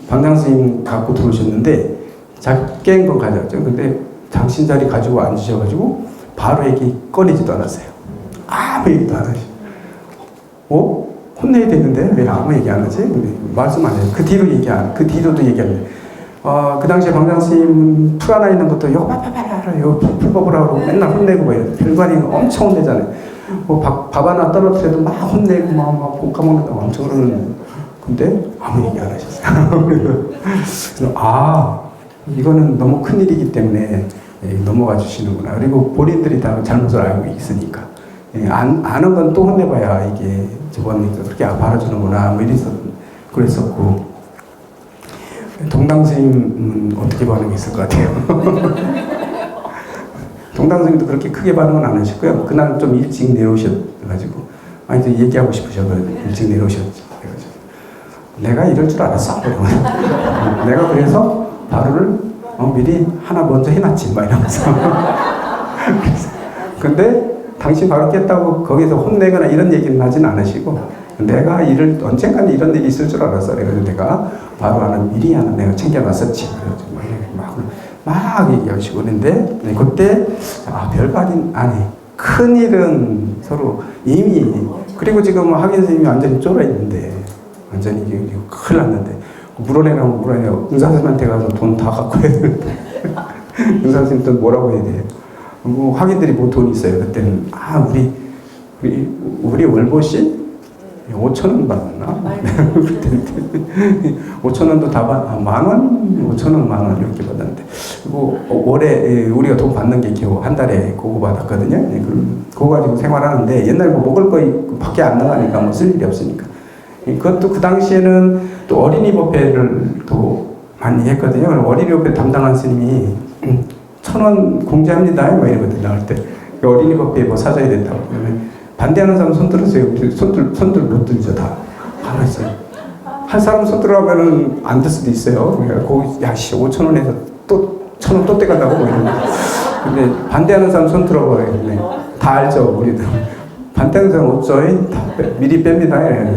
방장 스님 갖고 들어오셨는데 깬 건 가져왔죠. 근데 당신 자리 가지고 앉으셔가지고 바로 얘기 꺼내지도 않았어요. 아무 얘기도 안 하시고. 혼내야 되는데 왜 아무 얘기 안 하지? 근데 말씀 안 해요. 그 뒤로도 얘기 안 해요. 그 당시에 방장 스님 풀 하나 있는 것도 이거 풀법을 하고 맨날 혼내고 뭐 별관이 엄청 혼내잖아요. 밥 하나 떨어뜨려도 막 혼내고 막 볶아 먹는다고 엄청 그러는. 근데 아무 얘기 안 하셨어요. 그래서 이거는 너무 큰 일이기 때문에 넘어가 주시는구나. 그리고 본인들이 다 잘못을 알고 있으니까. 아는 건 또 혼내봐야 이게 저번에 그렇게 바라주는구나. 뭐 그랬었고. 동당 스님은 어떻게 반응했을 것 같아요? 동당 스님도 그렇게 크게 반응은 안 하셨고요. 그날 좀 일찍 내려오셔가지고, 이제 얘기하고 싶으셔가지고 일찍 내려오셨죠. 그래가지고 내가 이럴 줄 알았어. 내가 그래서 바로를 미리 하나 먼저 해놨지. 막 이러면서. 근데 당신 바로 깼다고 거기서 혼내거나 이런 얘기는 하진 않으시고 내가 언젠가는 이런 일이 있을 줄 알았어. 그래가지고 내가 바로 하나 미리 하나 내가 챙겨놨었지. 그래가지고 막 얘기하시고 그랬는데 그때 별발인 아니 큰 일은 서로 이미 그리고 지금 학연 선생님이 완전히 쫄아 있는데 완전히 큰일 났는데 물어내라고 은사선생님한테 가서 돈 다 갖고 해야 되는데 은사선생님 또 뭐라고 해야 돼요? 뭐 학인들이 뭐 돈이 있어요. 그때는 우리 월보시 5,000원 받았나? 그때 5,000원도 다 만원, 5,000원, 만원 이렇게 받았는데 그리고 월에 우리가 돈 받는 게 겨우 한 달에 그거 받았거든요. 그거 가지고 생활하는데 옛날 뭐 먹을 거 밖에 안 나가니까 뭐 쓸 일이 없으니까 그것도 그 당시에는 또 어린이 법회를 또 많이 했거든요. 어린이 법회 담당한 스님이 1,000원 공제합니다. 막 이러거든요. 나올 때. 어린이 법회에 뭐 사줘야 된다고. 반대하는 사람 손 들으세요. 손들 못 들죠, 다. 가만히 있어요. 한 사람 손 들어가면은 안 들 수도 있어요. 거기, 5,000원에서 또 1,000원 또 떼간다고 뭐 이러는 근데 반대하는 사람 손 들어봐요. 다 알죠, 우리들. 반대하는 사람 없죠. 다 미리 뺍니다.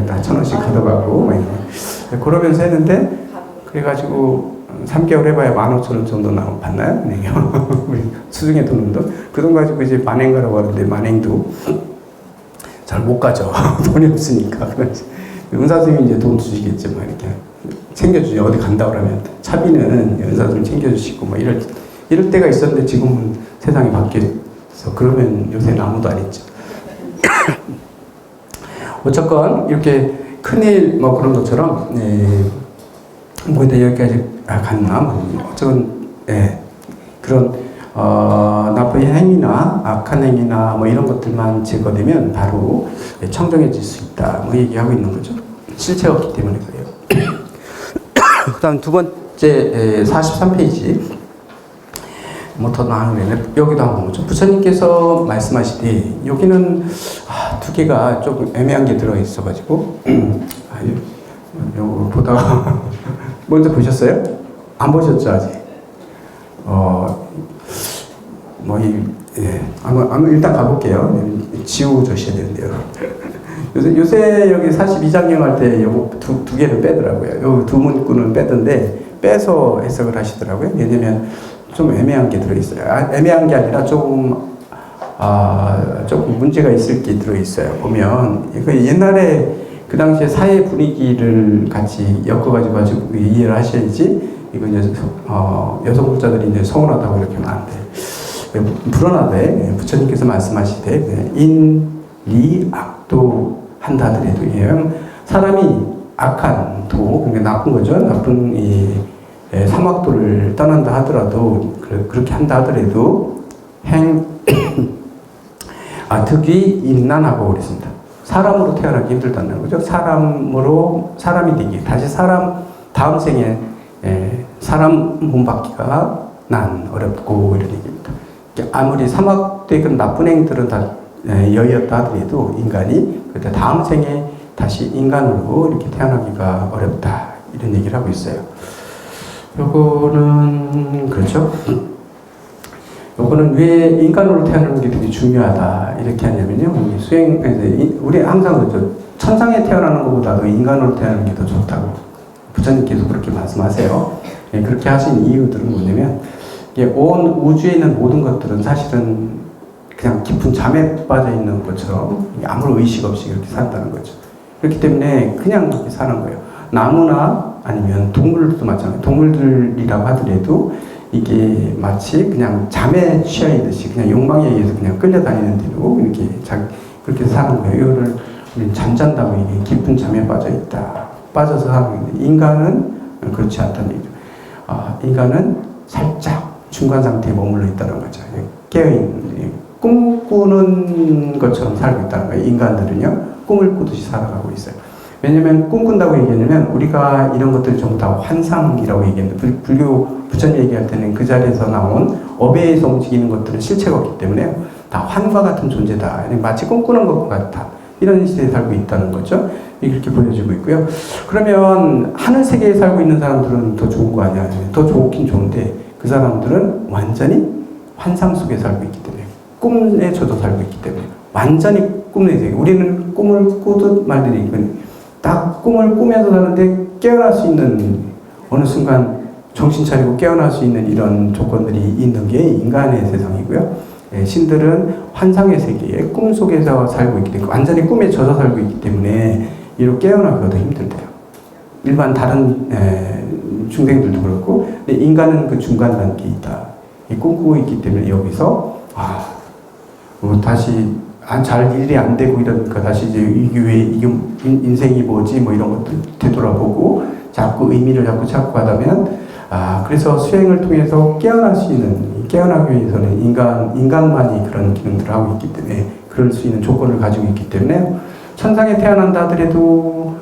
다 1,000원씩 가져가고. 막 이러는. 그러면서 했는데, 그래가지고, 3개월 해봐야 15,000원 정도 받나요? 네. 우리 수중에 도는 돈. 그 돈 가지고 이제 만행 가라고 하는데, 만행도 잘 못 가죠. 돈이 없으니까. 은사 선생님이 이제 돈 주시겠죠. 막 이렇게 챙겨주죠. 어디 간다 그러면. 차비는 은사 선생님 챙겨주시고, 막 이럴 때가 있었는데, 지금은 세상이 바뀌어서, 그러면 요새는 아무도 안 했죠. 어쨌건, 이렇게 큰일, 뭐 그런 것처럼, 뭐다 여기까지 갔나? 어쨌든, 그런, 나쁜 행위나 악한 행위나 뭐 이런 것들만 제거되면 바로 청정해질 수 있다. 뭐 얘기하고 있는 거죠. 실체가 없기 때문에 그래요. 그 다음 두 번째 43페이지. 뭐 더 나아가네. 여기도 한번 보죠. 부처님께서 말씀하시되 여기는 두 개가 조금 애매한 게 들어 있어가지고 요거 보다가 먼저 보셨어요? 안 보셨죠 아직? 일단 가볼게요. 지우셔야 되는데요. 요새 여기 42장경 할 때 요거 두 개를 빼더라고요. 요 두 문구는 빼던데 빼서 해석을 하시더라고요. 왜냐면 좀 애매한 게 들어있어요. 애매한 게 아니라 조금 문제가 있을 게 들어있어요. 보면 옛날에 그 당시에 사회 분위기를 같이 엮어가지고 이해를 하셔야지. 이거 이제 여성불자들이 이제 서운하다고 이렇게 하면 안 돼. 불안하대. 부처님께서 말씀하시되 인리악도 한다 하더라도 사람이 악한 도, 그러니까 나쁜 거죠. 나쁜 이 사막도를 떠난다 하더라도 그렇게 한다 하더라도 특히 인난하고 그랬습니다. 사람으로 태어나기 힘들다는 거죠. 사람이 되기 다시 다음 생에 사람 몸 받기가 어렵고 이런 얘기입니다. 아무리 사막도의 그 나쁜 행들은 다 여의었다 하더라도 인간이 그때 다음 생에 다시 인간으로 이렇게 태어나기가 어렵다 이런 얘기를 하고 있어요. 요거는 그렇죠. 요거는 왜 인간으로 태어나는 게 되게 중요하다 이렇게 하냐면요. 우리 항상 그렇죠. 천상에 태어나는 것보다도 인간으로 태어나는 게 더 좋다고 부처님께서 그렇게 말씀하세요. 그렇게 하신 이유들은 뭐냐면 온 우주에 있는 모든 것들은 사실은 그냥 깊은 잠에 빠져 있는 것처럼 아무런 의식 없이 이렇게 산다는 거죠. 그렇기 때문에 그냥 이렇게 사는 거예요. 나무나 아니면 동물들도 마찬가지예요. 동물들이라고 하더라도 이게 마치 그냥 잠에 취해 있듯이 그냥 욕망에 의해서 그냥 끌려다니는 대로 이렇게 그렇게 사는 거예요. 이거를 우리는 잠잔다고 이게 깊은 잠에 빠져 있다. 빠져서 사는 건데 인간은 그렇지 않다는 얘기죠. 인간은 살짝 중간 상태에 머물러 있다는 거죠. 깨어있는, 꿈꾸는 것처럼 살고 있다는 거예요. 인간들은요, 꿈을 꾸듯이 살아가고 있어요. 왜냐면 꿈꾼다고 얘기하냐면 우리가 이런 것들이 전부 다 환상이라고 얘기했는데 불교 부처님 얘기할 때는 그 자리에서 나온 업에서 움직이는 것들은 실체가 없기 때문에 다 환과 같은 존재다. 마치 꿈꾸는 것 같다. 이런 시대에 살고 있다는 거죠. 이렇게 보여지고 있고요. 그러면 하늘 세계에 살고 있는 사람들은 더 좋은 거 아니야? 더 좋긴 좋은데 그 사람들은 완전히 환상 속에 살고 있기 때문에 꿈에 젖어 살고 있기 때문에 완전히 꿈의 세계. 우리는 꿈을 꾸듯 말들이 딱 꿈을 꾸면서 사는데 깨어날 수 있는 어느 순간 정신 차리고 깨어날 수 있는 이런 조건들이 있는 게 인간의 세상이고요. 신들은 환상의 세계에 꿈 속에서 살고 있기 때문에 완전히 꿈에 젖어 살고 있기 때문에 이렇게 깨어나기가 더 힘들대요. 일반 다른 중생들도 그렇고 근데 인간은 그 중간 단계에 있다. 꿈꾸고 있기 때문에 여기서 다시 잘 일이 안 되고 이러니까 다시 이제 이게 인생이 뭐지 뭐 이런 것들 되돌아보고 자꾸 의미를 찾고 하다면 그래서 수행을 통해서 깨어나기 위해서는 인간만이 그런 기능들을 하고 있기 때문에 그럴 수 있는 조건을 가지고 있기 때문에 천상에 태어난다 하더라도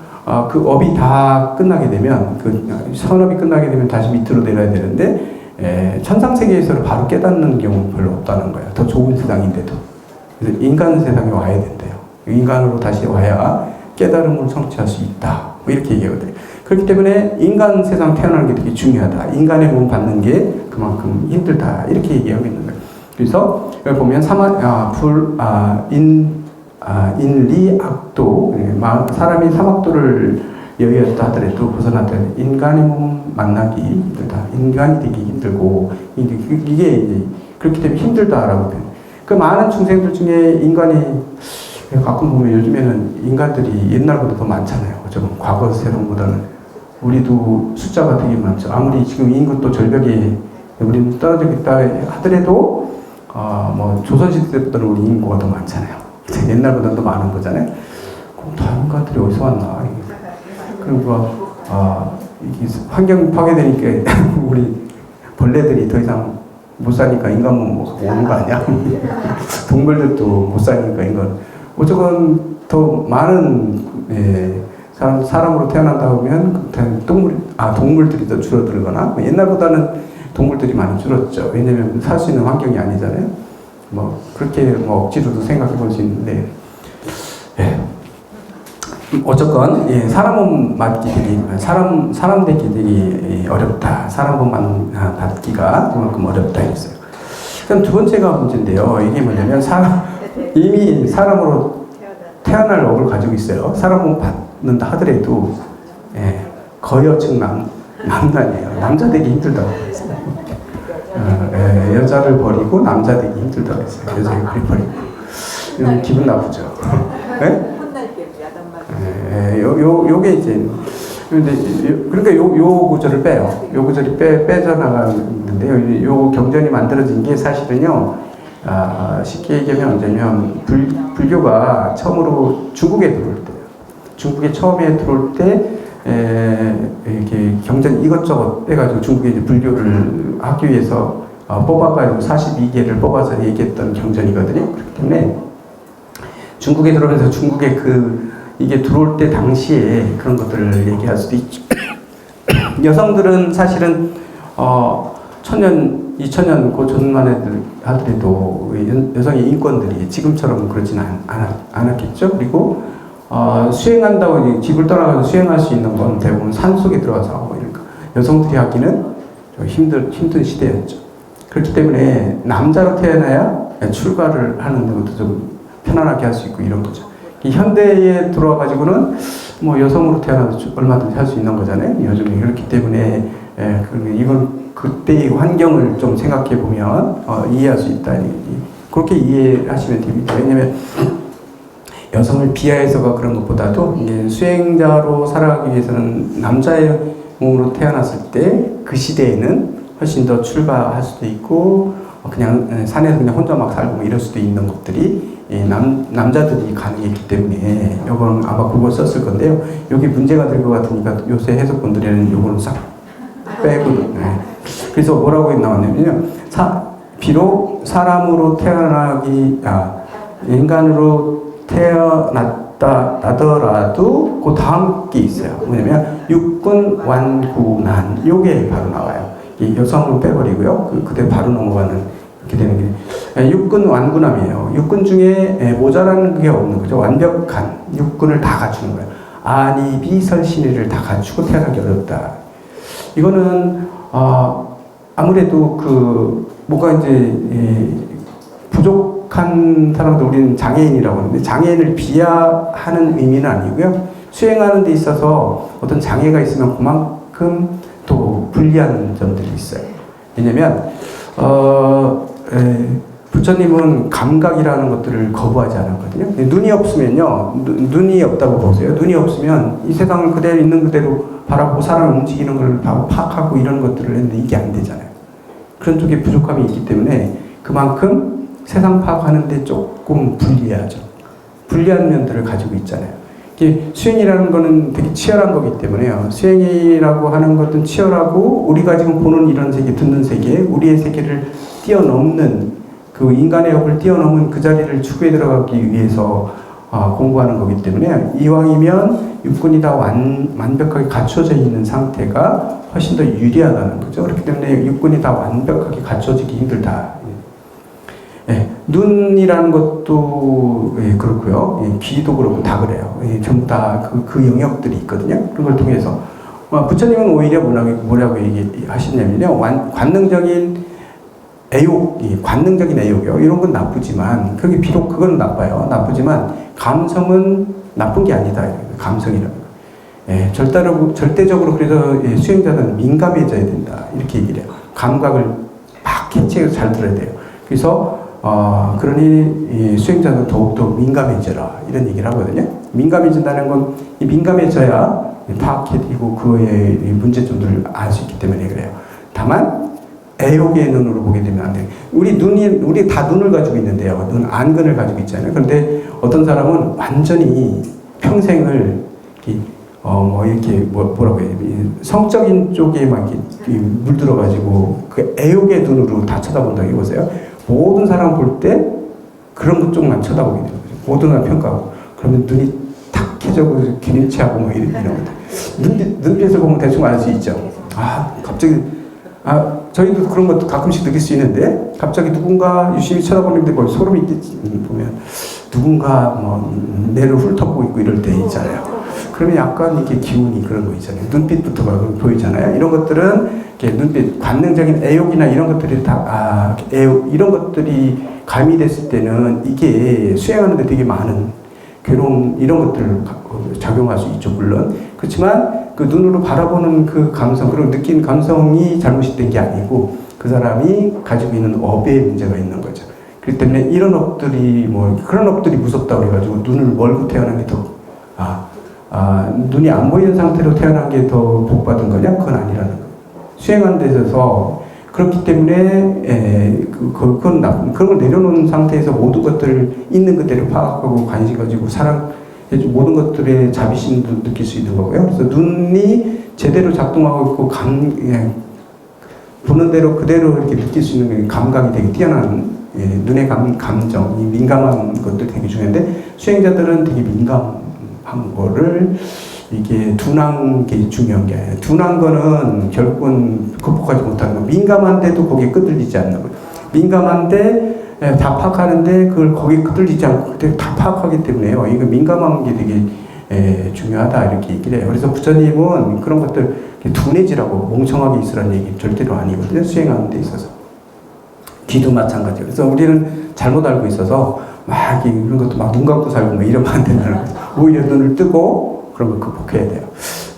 그 업이 다 끝나게 되면 그 선업이 끝나게 되면 다시 밑으로 내려야 되는데 천상 세계에서는 바로 깨닫는 경우는 별로 없다는 거예요. 더 좋은 세상인데도. 그래서 인간 세상에 와야 된대요. 인간으로 다시 와야 깨달음을 성취할 수 있다. 뭐 이렇게 얘기하거든요. 그렇기 때문에 인간 세상 태어나는 게 되게 중요하다. 인간의 몸 받는 게 그만큼 힘들다. 이렇게 얘기하고 있는 거예요. 그래서 여기 보면 인리악도 사람이 사막도를 여의었다 하더라도 벗어났다 인간의 몸 만나기 힘들다. 인간이 되기 힘들고 이게 이제 그렇기 때문에 힘들다라고 돼요. 그 많은 중생들 중에 인간이 가끔 보면 요즘에는 인간들이 옛날보다 더 많잖아요. 좀 과거 세상보다는 우리도 숫자가 되게 많죠. 아무리 지금 인구 절벽에 우리는 떨어져 있다 하더라도 뭐 조선시대 때보다는 우리 인구가 더 많잖아요. 옛날보다 더 많은 거잖아요. 그럼 다 인간들이 어디서 왔나? 그리고 이게 환경 파괴되니까 우리 벌레들이 더 이상 못 사니까 인간 뭐 오는 거 아니야? 동물들도 못 사니까 인간. 어쨌건 더 많은 사람으로 태어난다 보면 동물들이 더 줄어들거나 옛날보다는 동물들이 많이 줄었죠. 왜냐면 살 수 있는 환경이 아니잖아요. 뭐 그렇게 뭐 억지로도 생각해 볼 수 있는데, 예. 어쨌건 예, 사람 몸 맞기들이 사람 되기들이 어렵다. 사람 몸 맞기가 그만큼 어렵다 했어요. 그럼 두 번째가 문제인데요. 이게 뭐냐면 이미 사람으로 태어날 업을 가지고 있어요. 사람 몸 받는다 하더라도 예, 거여층 남난이에요. 남자 되기 힘들다고 했어요. 예, 여자를 버리고 남자 되기 힘들다고 했어요. 여자를 버리고. 이건 기분 나쁘죠. 예? 요게 이제, 근데, 그러니까 요 구절을 빼요. 요 구절이 빼져나가는데요. 요 경전이 만들어진 게 사실은요, 쉽게 얘기하면 언제냐면, 불교가 처음으로 중국에 들어올 때요. 중국에 처음에 들어올 때, 이렇게 경전 이것저것 빼가지고 중국에 이제 불교를 하기 위해서 뽑아가지고 42개를 뽑아서 얘기했던 경전이거든요. 그렇기 때문에 중국에 들어오면서 중국의 이게 들어올 때 당시에 그런 것들을 얘기할 수도 있죠. 여성들은 사실은 1000년, 2000년 고전만 하더라도 여성의 인권들이 지금처럼 그러지는 않았겠죠. 그리고 수행한다고 집을 떠나가서 수행할 수 있는 건 대부분 산 속에 들어가서 하고 이러니까 여성들이 하기는 좀 힘든 시대였죠. 그렇기 때문에 남자로 태어나야 출가를 하는 것도 좀 편안하게 할 수 있고 이런 거죠. 이 현대에 들어와 가지고는 뭐 여성으로 태어나도 얼마든지 할 수 있는 거잖아요. 요즘에 그렇기 때문에 이건 그때의 환경을 좀 생각해 보면 이해할 수 있다. 그렇게 이해하시면 됩니다. 왜냐하면 여성을 비하해서가 그런 것보다도 이제 수행자로 살아가기 위해서는 남자의 몸으로 태어났을 때 그 시대에는 훨씬 더 출가할 수도 있고 그냥 산에서 그냥 혼자 막 살고 뭐 이럴 수도 있는 것들이 남자들이 가능했기 때문에 이건 아마 그걸 썼을 건데요. 여기 문제가 될 것 같으니까 요새 해석본들에는 요거는 싹 빼고 그래서 뭐라고 나왔냐면요. 비록 사람으로 인간으로 태어났다 하더라도 그 다음 게 있어요. 뭐냐면 육군 완구난 요게 바로 나와요. 이 여성은 빼버리고요. 그대 바로 넘어가는 이렇게 되는 게 육군 완구남이에요. 육군 중에 모자라는 게 없는 거죠. 완벽한 육군을 다 갖추는 거예요. 아니비설신의를 다 갖추고 태어나기 어렵다. 이거는 아무래도 뭐가 이제 부족한 사람들 우리는 장애인이라고 하는데 장애인을 비하하는 의미는 아니고요. 수행하는 데 있어서 어떤 장애가 있으면 그만큼 또 불리한 점들이 있어요. 왜냐면 부처님은 감각이라는 것들을 거부하지 않았거든요. 눈이 없으면요, 눈이 없다고 보세요. 눈이 없으면 이 세상을 그대로 있는 그대로 바라보고 사람 움직이는 걸 파악하고 이런 것들을 했는데 이게 안 되잖아요. 그런 쪽에 부족함이 있기 때문에 그만큼 세상 파악하는데 조금 불리하죠. 불리한 면들을 가지고 있잖아요. 수행이라는 거는 되게 치열한 거기 때문에요. 수행이라고 하는 것은 치열하고 우리가 지금 보는 이런 세계, 듣는 세계, 우리의 세계를 뛰어넘는 그 인간의 업을 뛰어넘은 그 자리를 추구해 들어가기 위해서 공부하는 거기 때문에 이왕이면 육군이 다 완벽하게 갖춰져 있는 상태가 훨씬 더 유리하다는 거죠. 그렇기 때문에 육군이 다 완벽하게 갖춰지기 힘들다. 예, 눈이라는 것도 그렇고요. 귀도 그렇고 다 그래요. 전부 다 그 영역들이 있거든요. 그런 걸 통해서 부처님은 오히려 뭐라고 얘기하시냐면요. 관능적인 관능적인 애욕이요. 이런 건 나쁘지만 그게 비록 그건 나빠요. 나쁘지만 감성은 나쁜 게 아니다. 감성이라는 거. 예, 절대적으로 그래서 수행자는 민감해져야 된다. 이렇게 얘기를 해요. 감각을 막 캐치해서 잘 들어야 돼요. 그래서 그러니 이 수행자는 더욱더 민감해져라 이런 얘기를 하거든요. 민감해진다는 건 민감해져야 파악해드리고 그의 문제점들을 알 수 있기 때문에 그래요. 다만 애욕의 눈으로 보게 되면 안 돼요. 우리 다 눈을 가지고 있는데요. 안근을 가지고 있잖아요. 그런데 어떤 사람은 완전히 평생을 뭐라고 해야 돼? 성적인 쪽에 막 이렇게 물들어가지고 그 애욕의 눈으로 다 쳐다본다고 해보세요. 모든 사람 볼 때 그런 것 쪽만 쳐다보게 되는 거죠. 모든 걸 평가하고. 그러면 눈이 탁해져고 기린치하고 뭐 이런 것들. 눈빛을 보면 대충 알 수 있죠. 갑자기 저희도 그런 것도 가끔씩 느낄 수 있는데, 갑자기 누군가 유심히 쳐다보는데 뭐 소름이 보면, 누군가 뭐, 내를 훑어보고 있고 이럴 때 있잖아요. 그러면 약간 이렇게 기운이 그런 거 있잖아요. 눈빛부터가 보이잖아요. 이런 것들은, 이렇게 눈빛, 관능적인 애욕이나 이런 것들이 다, 애욕, 이런 것들이 가미됐을 때는 이게 수행하는데 되게 많은 괴로움, 이런 것들을 작용할 수 있죠, 물론. 그렇지만 그 눈으로 바라보는 그 감성, 그리고 느낀 감성이 잘못된 게 아니고 그 사람이 가지고 있는 업에 문제가 있는 거죠. 그렇기 때문에 이런 업들이 그런 업들이 무섭다고 그래가지고 눈을 멀고 태어난 게 더, 눈이 안 보이는 상태로 태어난 게 더 복받은 거냐? 그건 아니라는 거예요. 수행하는 데 있어서 그렇기 때문에 그건 나쁜, 그런 걸 내려놓은 상태에서 모든 것들을 있는 그대로 파악하고 관심 가지고 모든 것들의 자비심도 느낄 수 있는 거고요. 그래서 눈이 제대로 작동하고 있고 보는 대로 그대로 이렇게 느낄 수 있는 감각이 되게 뛰어난 눈의 감정, 민감한 것도 되게 중요한데 수행자들은 되게 민감한 거를 이게 둔한 게 중요한 게 아니에요. 둔한 거는 결국은 극복하지 못하는 거. 민감한데도 거기에 끄들리지 않는 거예요. 민감한데 다 파악하는데 그걸 거기에 끄들리지 않고 그때 다 파악하기 때문에요. 이거 민감한 게 되게 중요하다 이렇게 얘기를 해요. 그래서 부처님은 그런 것들 둔해지라고 멍청하게 있으라는 얘기 절대로 아니거든요. 수행하는 데 있어서. 귀도 마찬가지예요. 그래서 우리는 잘못 알고 있어서 막 이런 것도 막 눈 감고 살고 막 이러면 안 된다는 거죠. 오히려 눈을 뜨고 그런 걸 극복해야 돼요.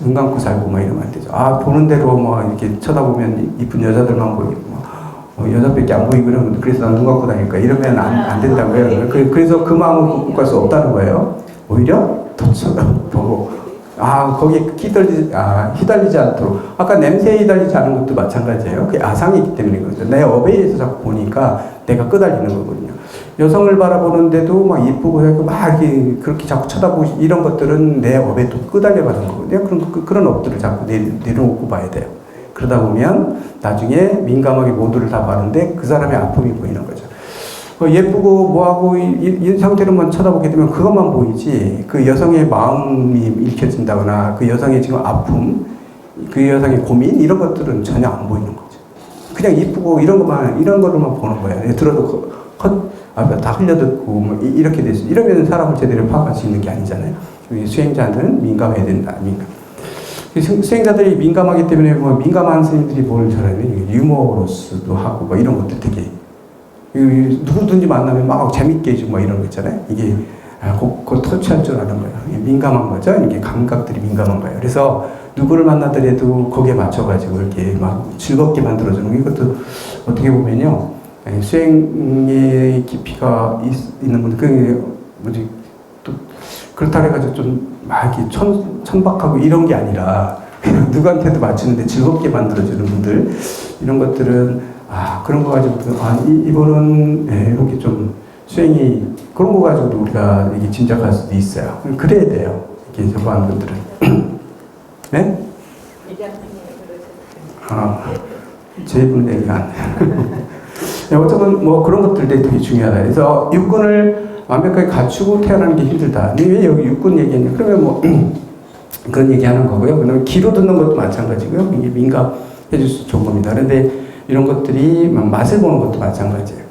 눈 감고 살고 막 이러면 안 되죠. 보는 대로 뭐 이렇게 쳐다보면 이쁜 여자들만 보이고 여자밖에 안 보이고 그러면 그래서 난 눈 감고 다닐까 이러면 안 된다고요. 그래서 그 마음을 극복할 수 없다는 거예요. 오히려 더 쳐다보고 거기에 휘달리지 않도록. 아까 냄새에 휘달리지 않은 것도 마찬가지예요. 그게 아상이기 때문인 거죠. 내 업에 의해서 자꾸 보니까 내가 끄달리는 거거든요. 여성을 바라보는데도 막 이쁘고 하고 막 이렇게 그렇게 자꾸 쳐다보고 이런 것들은 내 업에 또 끄달려가는 거거든요. 그런 업들을 자꾸 내려놓고 봐야 돼요. 그러다 보면 나중에 민감하게 모두를 다 봐는데 그 사람의 아픔이 보이는 거죠. 예쁘고 뭐하고 이 상태로만 쳐다보게 되면 그것만 보이지 그 여성의 마음이 읽혀진다거나 그 여성의 지금 아픔, 그 여성의 고민 이런 것들은 전혀 안 보이는 거죠. 그냥 이쁘고 이런 거로만 보는 거예요. 들어도 다 흘려듣고 뭐 이렇게 돼서 이러면 사람을 제대로 파악할 수 있는 게 아니잖아요. 수행자들은 민감해야 된다. 수행자들이 민감하기 때문에 민감한 스님들이 뭘 잘하면 유머러스도 하고 뭐 이런 것도 되게 누구든지 만나면 막 재밌게 해주고 막 이런 거 있잖아요. 이게 곧 터치할 줄 아는 거예요. 민감한 거죠. 이게 감각들이 민감한 거예요. 그래서 누구를 만나더라도 거기에 맞춰가지고 이렇게 막 즐겁게 만들어주는 거 이것도 어떻게 보면요. 수행의 깊이가 있는 분들 또 그렇다 해가지고 좀 막 이렇게 천박하고 이런 게 아니라 그냥 누구한테도 맞추는데 즐겁게 만들어주는 분들 이런 것들은 그런 거 가지고 이분은 이렇게 좀 수행이 그런 거 가지고도 우리가 이게 짐작할 수도 있어요. 그래야 돼요. 이렇게 저거하는 분들은. 네? 제 분 얘기가 안 돼요. 어쨌든 뭐 그런 것들도 되게 중요하다. 그래서 육군을 완벽하게 갖추고 태어나는 게 힘들다. 근데 왜 여기 육군 얘기했냐? 그러면 뭐 그런 얘기하는 거고요. 그다음에 귀로 듣는 것도 마찬가지고요. 이게 민감해질 수 좋은 겁니다. 그런데 이런 것들이 맛을 보는 것도 마찬가지예요.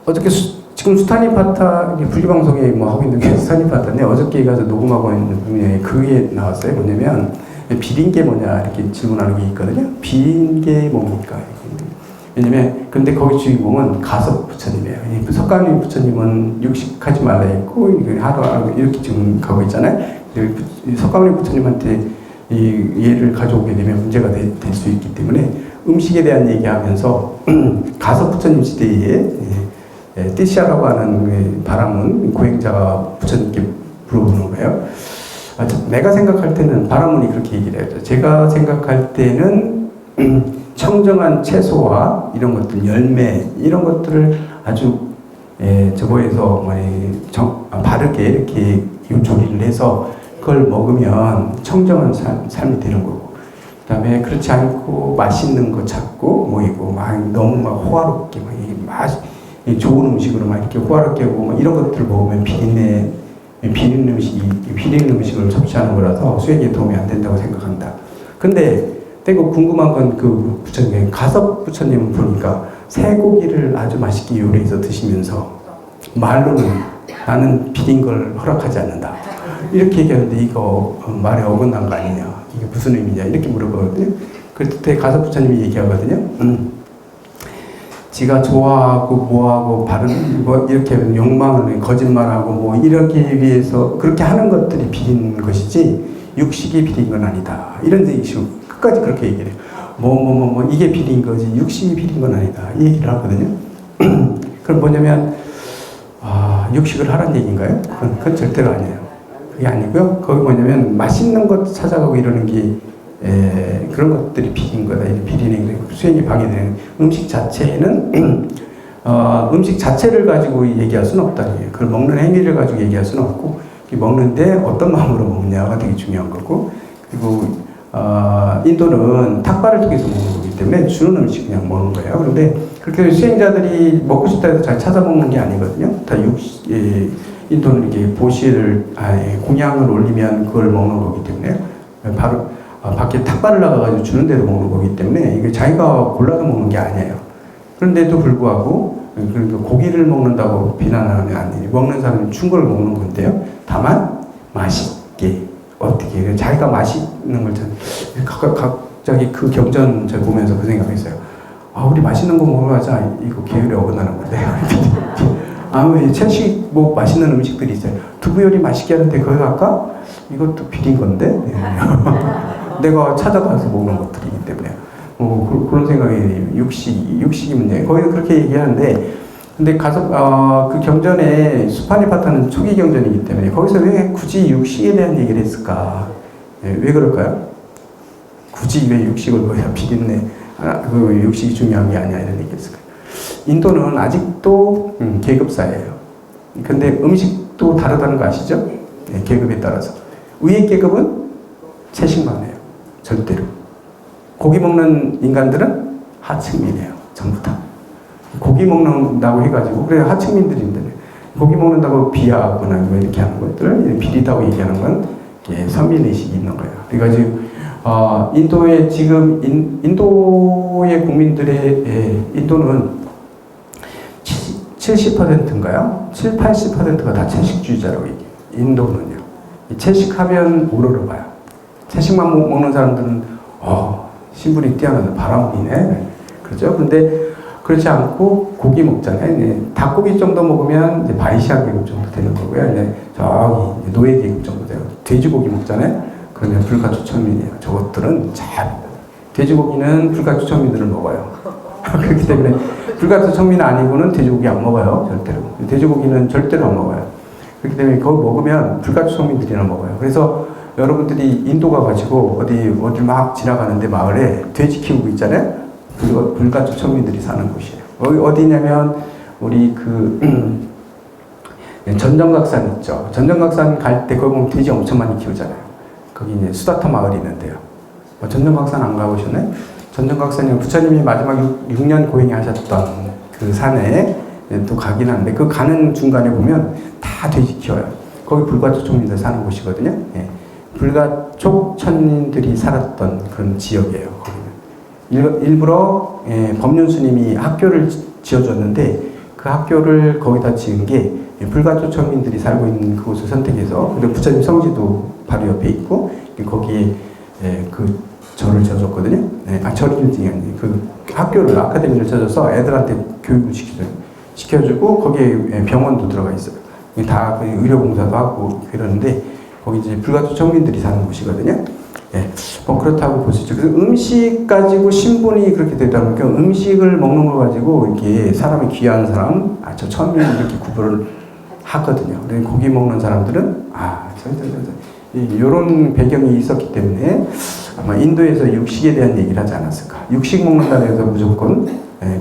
어저께 지금 수타니파타 분리방송에 뭐 하고 있는 게 수타니파타인데 어저께 가서 녹음하고 있는 분야에 그게 나왔어요. 뭐냐면 비린 게 뭐냐 이렇게 질문하는 게 있거든요. 비린 게 뭡니까? 왜냐면 근데 거기 주인공은 가섭 부처님이에요. 석가모니 부처님은 육식하지 말라 했고 하루 이렇게 지금 가고 있잖아요. 석가모니 부처님한테 이 예를 가져오게 되면 문제가 될 수 있기 때문에 음식에 대한 얘기하면서 가섭 부처님 시대에 띠시아라고 하는 바라문 고행자가 부처님께 물어보는 거예요. 내가 생각할 때는 바라문이 그렇게 얘기를 해요. 제가 생각할 때는 청정한 채소와 이런 것들, 열매 이런 것들을 아주 저거에서 바르게 이렇게 조리를 해서 그걸 먹으면 청정한 삶이 되는 거고, 그 다음에 그렇지 않고 맛있는 거 찾고 뭐이고 너무 호화롭게 좋은 음식으로 이렇게 호화롭게 하고 이런 것들을 먹으면 비린 음식을 섭취하는 거라서 수행에 도움이 안 된다고 생각한다. 근데 근데 그 궁금한 건 그 부처님, 가섭 부처님 보니까 쇠고기를 아주 맛있게 요리해서 드시면서 말로는 나는 비린 걸 허락하지 않는다. 이렇게 얘기하는데 이거 말에 어긋난 거 아니냐. 이게 무슨 의미냐. 이렇게 물어보거든요. 그때 가섭 부처님이 얘기하거든요. 지가 좋아하고 뭐하고 바른 뭐 이렇게 욕망을 거짓말하고 뭐 이렇게 위해서 그렇게 하는 것들이 비린 것이지 육식이 비린 건 아니다. 이런 식으로 끝까지 그렇게 얘기를 해요. 뭐 이게 비린 거지 육식이 비린 건 아니다. 이 얘기를 하거든요. 그럼 뭐냐면 육식을 하라는 얘기인가요? 그건 절대로 아니에요. 그게 아니고요. 거기 뭐냐면 맛있는 것 찾아가고 이러는 게 그런 것들이 비린 거다. 비린 행동, 수행이 방해되는 음식 자체는 음식 자체를 가지고 얘기할 수는 없다는 거예요. 그걸 먹는 행위를 가지고 얘기할 수는 없고 먹는데 어떤 마음으로 먹느냐가 되게 중요한 거고 그리고 인도는 탁발을 통해서 먹는 거기 때문에 주는 음식 그냥 먹는 거예요. 그런데 그렇게 수행자들이 먹고 싶다 해서 잘 찾아 먹는 게 아니거든요. 다 인도는 이렇게 보시를 공양을 올리면 그걸 먹는 거기 때문에 바로 밖에 탁발을 나가가지고 주는 대로 먹는 거기 때문에 이게 자기가 골라서 먹는 게 아니에요. 그런데도 불구하고 그러니까 고기를 먹는다고 비난하는 아니에요. 먹는 사람은 충고를 먹는 건데요. 다만 맛있게 어떻게 자기가 맛있는 걸 갑자기 그 경전 제가 보면서 그 생각했어요. 우리 맛있는 거 먹으러 가자. 이거 계율에 어긋나는 건데. 왜 채식 뭐 맛있는 음식들이 있어요. 두부 요리 맛있게 하는데 거기 갈까? 이것도 비린 건데. 내가 찾아가서 먹는 것들이기 때문에 그런 생각이 육식이 문제. 거기는 그렇게 얘기하는데 근데 가서 그 경전에 수파니파타는 초기 경전이기 때문에 거기서 왜 굳이 육식에 대한 얘기를 했을까? 왜 그럴까요? 굳이 왜 육식을 뭐야 비린내 그 육식이 중요한 게 아니야 이런 얘기했을까요? 인도는 아직도 계급사예요. 근데 음식도 다르다는 거 아시죠? 계급에 따라서 위의 계급은 채식만 해요. 절대로. 고기 먹는 인간들은 하층민이에요. 전부 다. 고기 먹는다고 해가지고, 그래, 하층민들인데, 고기 먹는다고 비하하거나 뭐 이렇게 하는 것들, 비리다고 얘기하는 건 선민의식이 있는 거예요. 그래가지고, 인도의 지금, 인도의 국민들의, 인도는 70%인가요? 80%가 다 채식주의자라고 얘기해요. 인도는요. 채식하면 우러러 봐요. 채식만 먹는 사람들은 신분이 뛰어나서 바람이네. 그렇죠? 근데 그렇지 않고 고기 먹잖아요. 닭고기 정도 먹으면 이제 바이시아 계급 정도 되는 거고요. 이제 저기 노예 계급 정도 돼요. 돼지고기 먹잖아요. 그러면 불가초천민이에요. 저것들은 잘 돼지고기는 불가초천민들을 먹어요. 그렇기 때문에 불가초천민 아니고는 돼지고기 안 먹어요. 절대로. 돼지고기는 절대로 안 먹어요. 그렇기 때문에 그걸 먹으면 불가초천민들이나 먹어요. 그래서 여러분들이 인도 가가지고 어디 막 지나가는데 마을에 돼지 키우고 있잖아요. 불가초천민들이 사는 곳이에요. 어디냐면 우리 전정각산 있죠. 전정각산 갈 때 거기 보면 돼지 엄청 많이 키우잖아요. 거기 이제 수다타 마을이 있는데요. 전정각산 안 가보셨나요? 전정각산이 부처님이 마지막 6년 고행이 하셨던 그 산에 또 가긴 하는데 그 가는 중간에 보면 다 돼지 키워요. 거기 불가초천민들 사는 곳이거든요. 불가촉천민들이 살았던 그런 지역이에요. 거기는. 일부러 법륜스님이 학교를 지어줬는데 그 학교를 거기다 지은 게 불가촉천민들이 살고 있는 그곳을 선택해서 근데 부처님 성지도 바로 옆에 있고 거기에 그 절을 지어줬거든요. 절이 그 학교를 아카데미를 지어줘서 애들한테 교육을 시켜주고 거기에 병원도 들어가 있어요. 다 의료봉사도 하고 그러는데 거기 이제 불가초천민들이 사는 곳이거든요. 그렇다고 볼 수 있죠. 그래서 음식 가지고 신분이 그렇게 되다 보니까 음식을 먹는 걸 가지고 이렇게 사람이 귀한 사람, 저 천민 이렇게 구분을 하거든요. 근데 고기 먹는 사람들은 이런 배경이 있었기 때문에 아마 인도에서 육식에 대한 얘기를 하지 않았을까. 육식 먹는다고 해서 무조건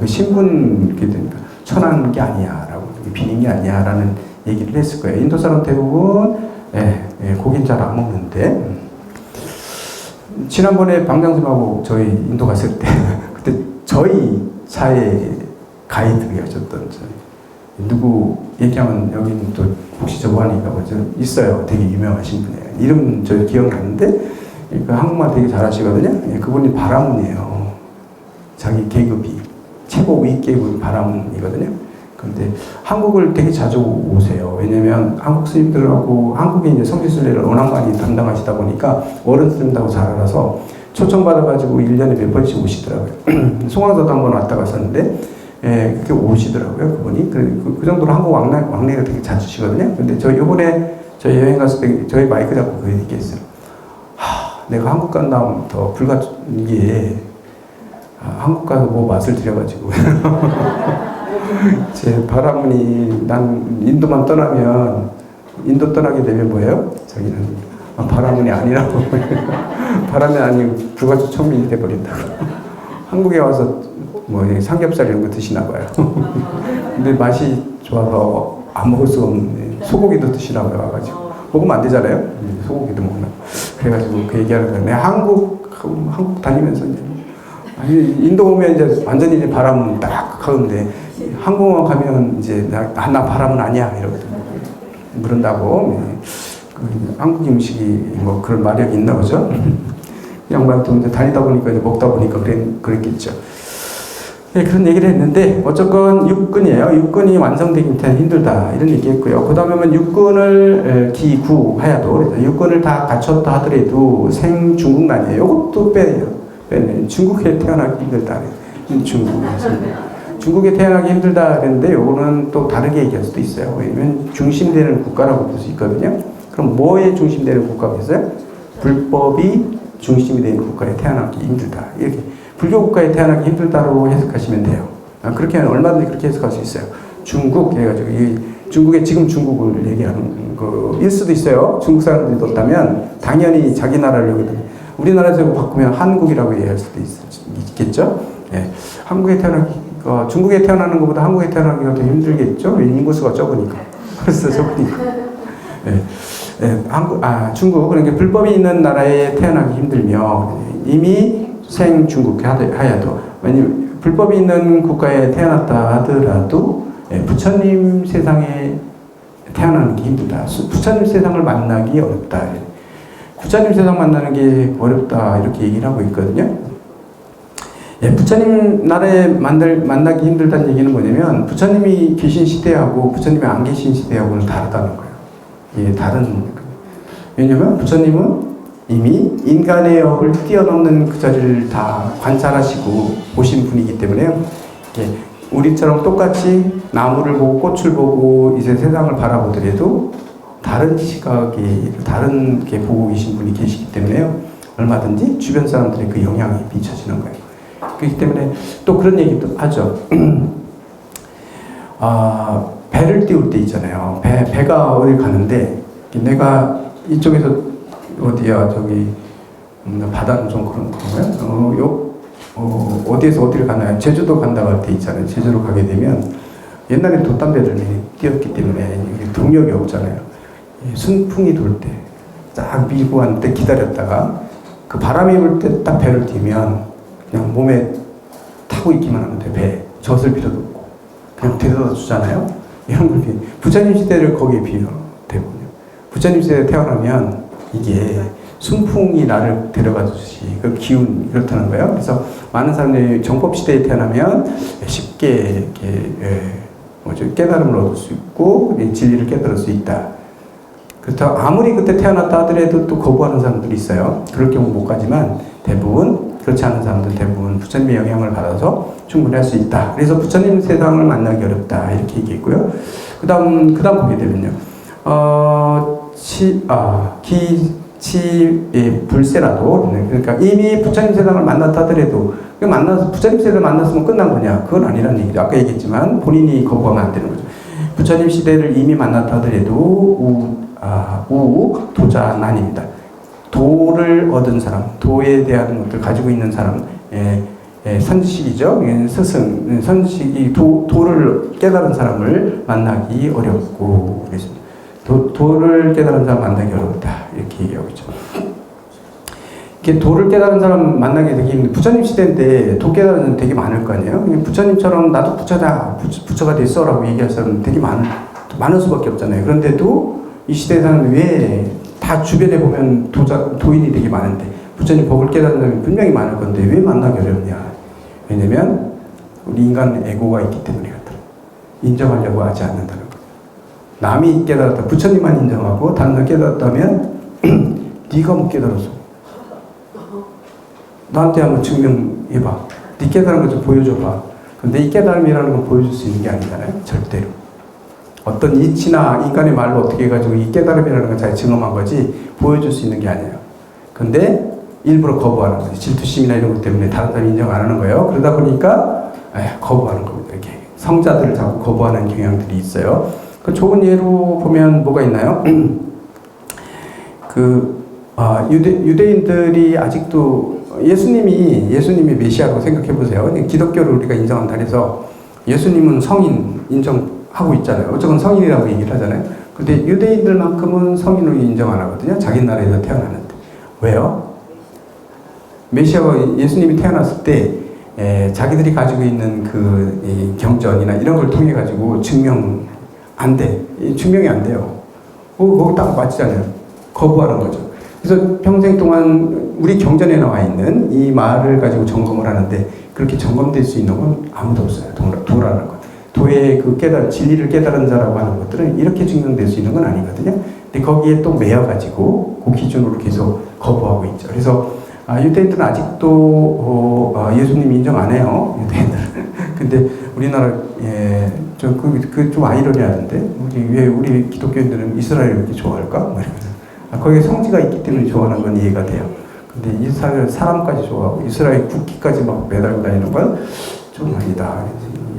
그 신분 이렇게 되니까 천한 게 아니야라고 비린 게 아니야라는 얘기를 했을 거예요. 인도 사람 대부분 고기는 잘 안 먹는데 지난번에 방장님하고 저희 인도 갔을 때 그때 저희 차에 가이드를 하셨던 누구 얘기하면 여기는 또 혹시 저거 하니까 뭐죠 있어요. 되게 유명하신 분이에요. 이름 저 기억나는데 그 한국말 되게 잘하시거든요. 예, 그분이 바라문이에요. 자기 계급이 최고 위 계급이 바라문이거든요. 그런데 한국을 되게 자주 오세요. 왜냐면 한국 스님들하고 한국에 이제 성지순례를 워낙 많이 담당하시다 보니까 어른 스님들하고 잘 알아서 초청받아가지고 1년에 몇 번씩 오시더라고요. 송황서도 한번 왔다 갔었는데, 예, 그렇게 오시더라고요, 그분이. 그 정도로 한국 왕래가 되게 잦으시거든요. 근데 저 요번에 저희 여행 갔을 때 저희 마이크 잡고 그 얘기했어요. 내가 한국 간 다음부터 이게, 한국 가서 뭐 맛을 들여가지고. 제 바라문이 난 인도만 떠나면, 인도 떠나게 되면 뭐예요? 자기는 바라문이 아니라고. 바람이 아니고 불가초 천민이 돼버린다고. 한국에 와서 뭐 삼겹살 이런 거 드시나 봐요. 근데 맛이 좋아서 안 먹을 수가 없는데 소고기도 드시나 봐요. 와가지고 먹으면 안 되잖아요. 소고기도 먹나. 그래가지고 그 얘기하는 거예요. 내가 한국 다니면서 이제 인도 오면 이제 완전히 이제 바람은 딱 하는데 한국만 가면 이제 나 바람은 아니야 이러거든요. 그런다고. 한국 음식이 뭐 그런 마력이 있나 보죠. 양반도 이제 다니다 보니까 이제 먹다 보니까 그랬겠죠. 네, 그런 얘기를 했는데 어쨌건 육근이에요. 육근이 완성되기 힘들다 이런 얘기했고요. 그 다음에 육근을 기구하야도 그래서 육근을 다 갖췄다 하더라도 생중국난이에요. 이것도 빼요. 중국에 태어나기 힘들다. 중국에서. 중국에 태어나기 힘들다 그랬는데 요거는 또 다르게 얘기할 수도 있어요. 왜냐면 중심되는 국가라고 볼 수 있거든요. 그럼 뭐에 중심되는 국가겠어요? 불법이 중심이 되는 국가에 태어나기 힘들다. 이렇게 불교 국가에 태어나기 힘들다로 해석하시면 돼요. 그렇게 얼마든지 그렇게 해석할 수 있어요. 중국 해가지고 중국에 지금 중국을 얘기하는 거일 수도 있어요. 중국 사람들이 뒀다면 당연히 자기 나라를 여기다 우리나라에서 바꾸면 한국이라고 얘기할 수도 있겠죠. 예. 중국에 태어나는 것보다 한국에 태어나기가 더 힘들겠죠. 인구수가 적으니까. 그래서 적으니까. 예. 예, 중국, 그러니까 불법이 있는 나라에 태어나기 힘들며 이미 생중국 하야도, 왜냐면 불법이 있는 국가에 태어났다 하더라도 부처님 세상에 태어나는 게 힘들다. 부처님 세상을 만나기 어렵다. 부처님 세상 만나는 게 어렵다. 이렇게 얘기를 하고 있거든요. 예, 부처님 나라에 만나기 힘들다는 얘기는 뭐냐면 부처님이 계신 시대하고 부처님이 안 계신 시대하고는 다르다는 거예요. 예, 왜냐면 부처님은 이미 인간의 업을 뛰어넘는 그 자리를 다 관찰하시고 보신 분이기 때문에요. 예, 우리처럼 똑같이 나무를 보고 꽃을 보고 이제 세상을 바라보더라도 다른 시각이 다른 게 보고 계신 분이 계시기 때문에요. 얼마든지 주변 사람들의 그 영향이 미쳐지는 거예요. 그렇기 때문에 또 그런 얘기도 하죠. 배를 띄울 때 있잖아요. 배가 어디 가는데 내가 이쪽에서 어디야 저기 바다는 좀 그런 거고요. 어디에서 어디를 가나요? 제주도 간다고 할 때 있잖아요. 제주도 가게 되면 옛날에 돛담배를 띄웠기 때문에 동력이 없잖아요. 순풍이 돌 때 딱 밀고 한 때 기다렸다가 그 바람이 불 때 딱 배를 띄면 그냥 몸에 타고 있기만 하면 돼. 배 젖을 필요도 없고 그냥 데려다 주잖아요. 이런 걸 부처님 시대를 거기에 비유해요. 대부분요. 부처님 시대에 태어나면 이게 순풍이 나를 데려가 주듯이 그 기운 그렇다는 거예요. 그래서 많은 사람들이 정법 시대에 태어나면 쉽게 이렇게 깨달음을 얻을 수 있고 진리를 깨달을 수 있다. 그렇다고 아무리 그때 태어났다 하더라도 또 거부하는 사람들이 있어요. 그럴 경우 못 가지만 대부분 그렇지 않은 사람들은 대부분 부처님의 영향을 받아서 충분히 할 수 있다. 그래서 부처님 세상을 만나기 어렵다. 이렇게 얘기했고요. 그 다음 보게 되면요. 불세라도, 그러니까 이미 부처님 세상을 만났다 하더라도, 부처님 세상을 만났으면 끝난 거냐? 그건 아니라는 얘기죠. 아까 얘기했지만 본인이 거부하면 안 되는 거죠. 부처님 시대를 이미 만났다 하더라도, 도자난입니다. 도를 얻은 사람, 도에 대한 것들 가지고 있는 사람, 선지식이죠. 스승, 선지식이 도를 깨달은 사람을 만나기 어렵고, 그랬습니다. 도를 깨달은 사람 만나기 어렵다. 이렇게 얘기하고 있죠. 이렇게 도를 깨달은 사람 만나기 되게 힘든데, 부처님 시대인데 도 깨달은 사람 되게 많을 거 아니에요? 부처님처럼 나도 부처다, 부처가 됐어 라고 얘기할 사람은 되게 많을 수밖에 없잖아요. 그런데도 이 시대에 사는 왜 다 주변에 보면 도인이 되게 많은데 부처님 법을 깨닫는 사람이 분명히 많을 건데 왜 만나기 어렵냐? 왜냐면 우리 인간은 에고가 있기 때문에 그렇더라. 인정하려고 하지 않는다는 거. 남이 깨달았다. 부처님만 인정하고 다른 사람 깨달았다면 네가 못 깨달았어. 나한테 한번 증명해봐. 네 깨달은 것 좀 보여줘봐. 근데 이 깨달음이라는 건 보여줄 수 있는 게 아니잖아요. 절대로. 어떤 이치나 인간의 말로 어떻게 해가지고 이 깨달음이라는 걸 잘 증험한 거지 보여줄 수 있는 게 아니에요. 근데 일부러 거부하는 거지. 질투심이나 이런 것 때문에 다른 사람이 인정 안 하는 거예요. 그러다 보니까 거부하는 겁니다. 이렇게 성자들을 자꾸 거부하는 경향들이 있어요. 그 좋은 예로 보면 뭐가 있나요? 유대인들이 아직도 예수님이 메시아라고 생각해 보세요. 기독교를 우리가 인정한다 해서 예수님은 성인 인정하고 있잖아요. 어쨌건 성인이라고 얘기를 하잖아요. 근데 유대인들만큼은 성인으로 인정 안 하거든요. 자기 나라에서 태어나는데. 왜요? 메시아가 예수님이 태어났을 때 자기들이 가지고 있는 그 경전이나 이런 걸 통해 가지고 증명이 안 돼요. 거기 딱 맞잖아요. 거부하는 거죠. 그래서 평생 동안 우리 경전에 나와 있는 이 말을 가지고 점검을 하는데 그렇게 점검될 수 있는 건 아무도 없어요. 도라는 것. 도의 그 진리를 깨달은 자라고 하는 것들은 이렇게 증명될 수 있는 건 아니거든요. 근데 거기에 또 매여가지고 그 기준으로 계속 거부하고 있죠. 그래서 유대인들은 아직도 예수님 인정 안 해요. 유대인들은. 근데 우리나라 좀 아이러니하던데 왜 우리 기독교인들은 이스라엘을 이렇게 좋아할까? 거기에 성지가 있기 때문에 좋아하는 건 이해가 돼요. 근데 이스라엘 사람까지 좋아하고 이스라엘 국기까지 막 매달고 다니는 건 좀 아니다.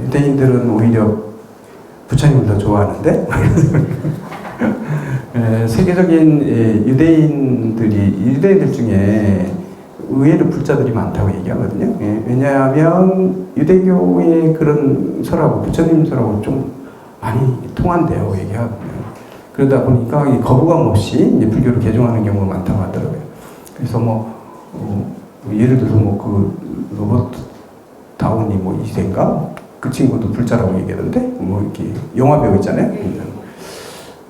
유대인들은 오히려 부처님을 더 좋아하는데 세계적인 유대인들 중에 의외로 불자들이 많다고 얘기하거든요. 왜냐하면 유대교의 그런 설하고 부처님 설하고 좀 많이 통한대요. 얘기하거든요. 그러다 보니까 거부감 없이 이제 불교를 개종하는 경우가 많다고 하더라고요. 그래서 예를 들어서 로버트 다우니 2세인가? 그 친구도 불자라고 얘기하던데? 이렇게 영화 배우 있잖아요.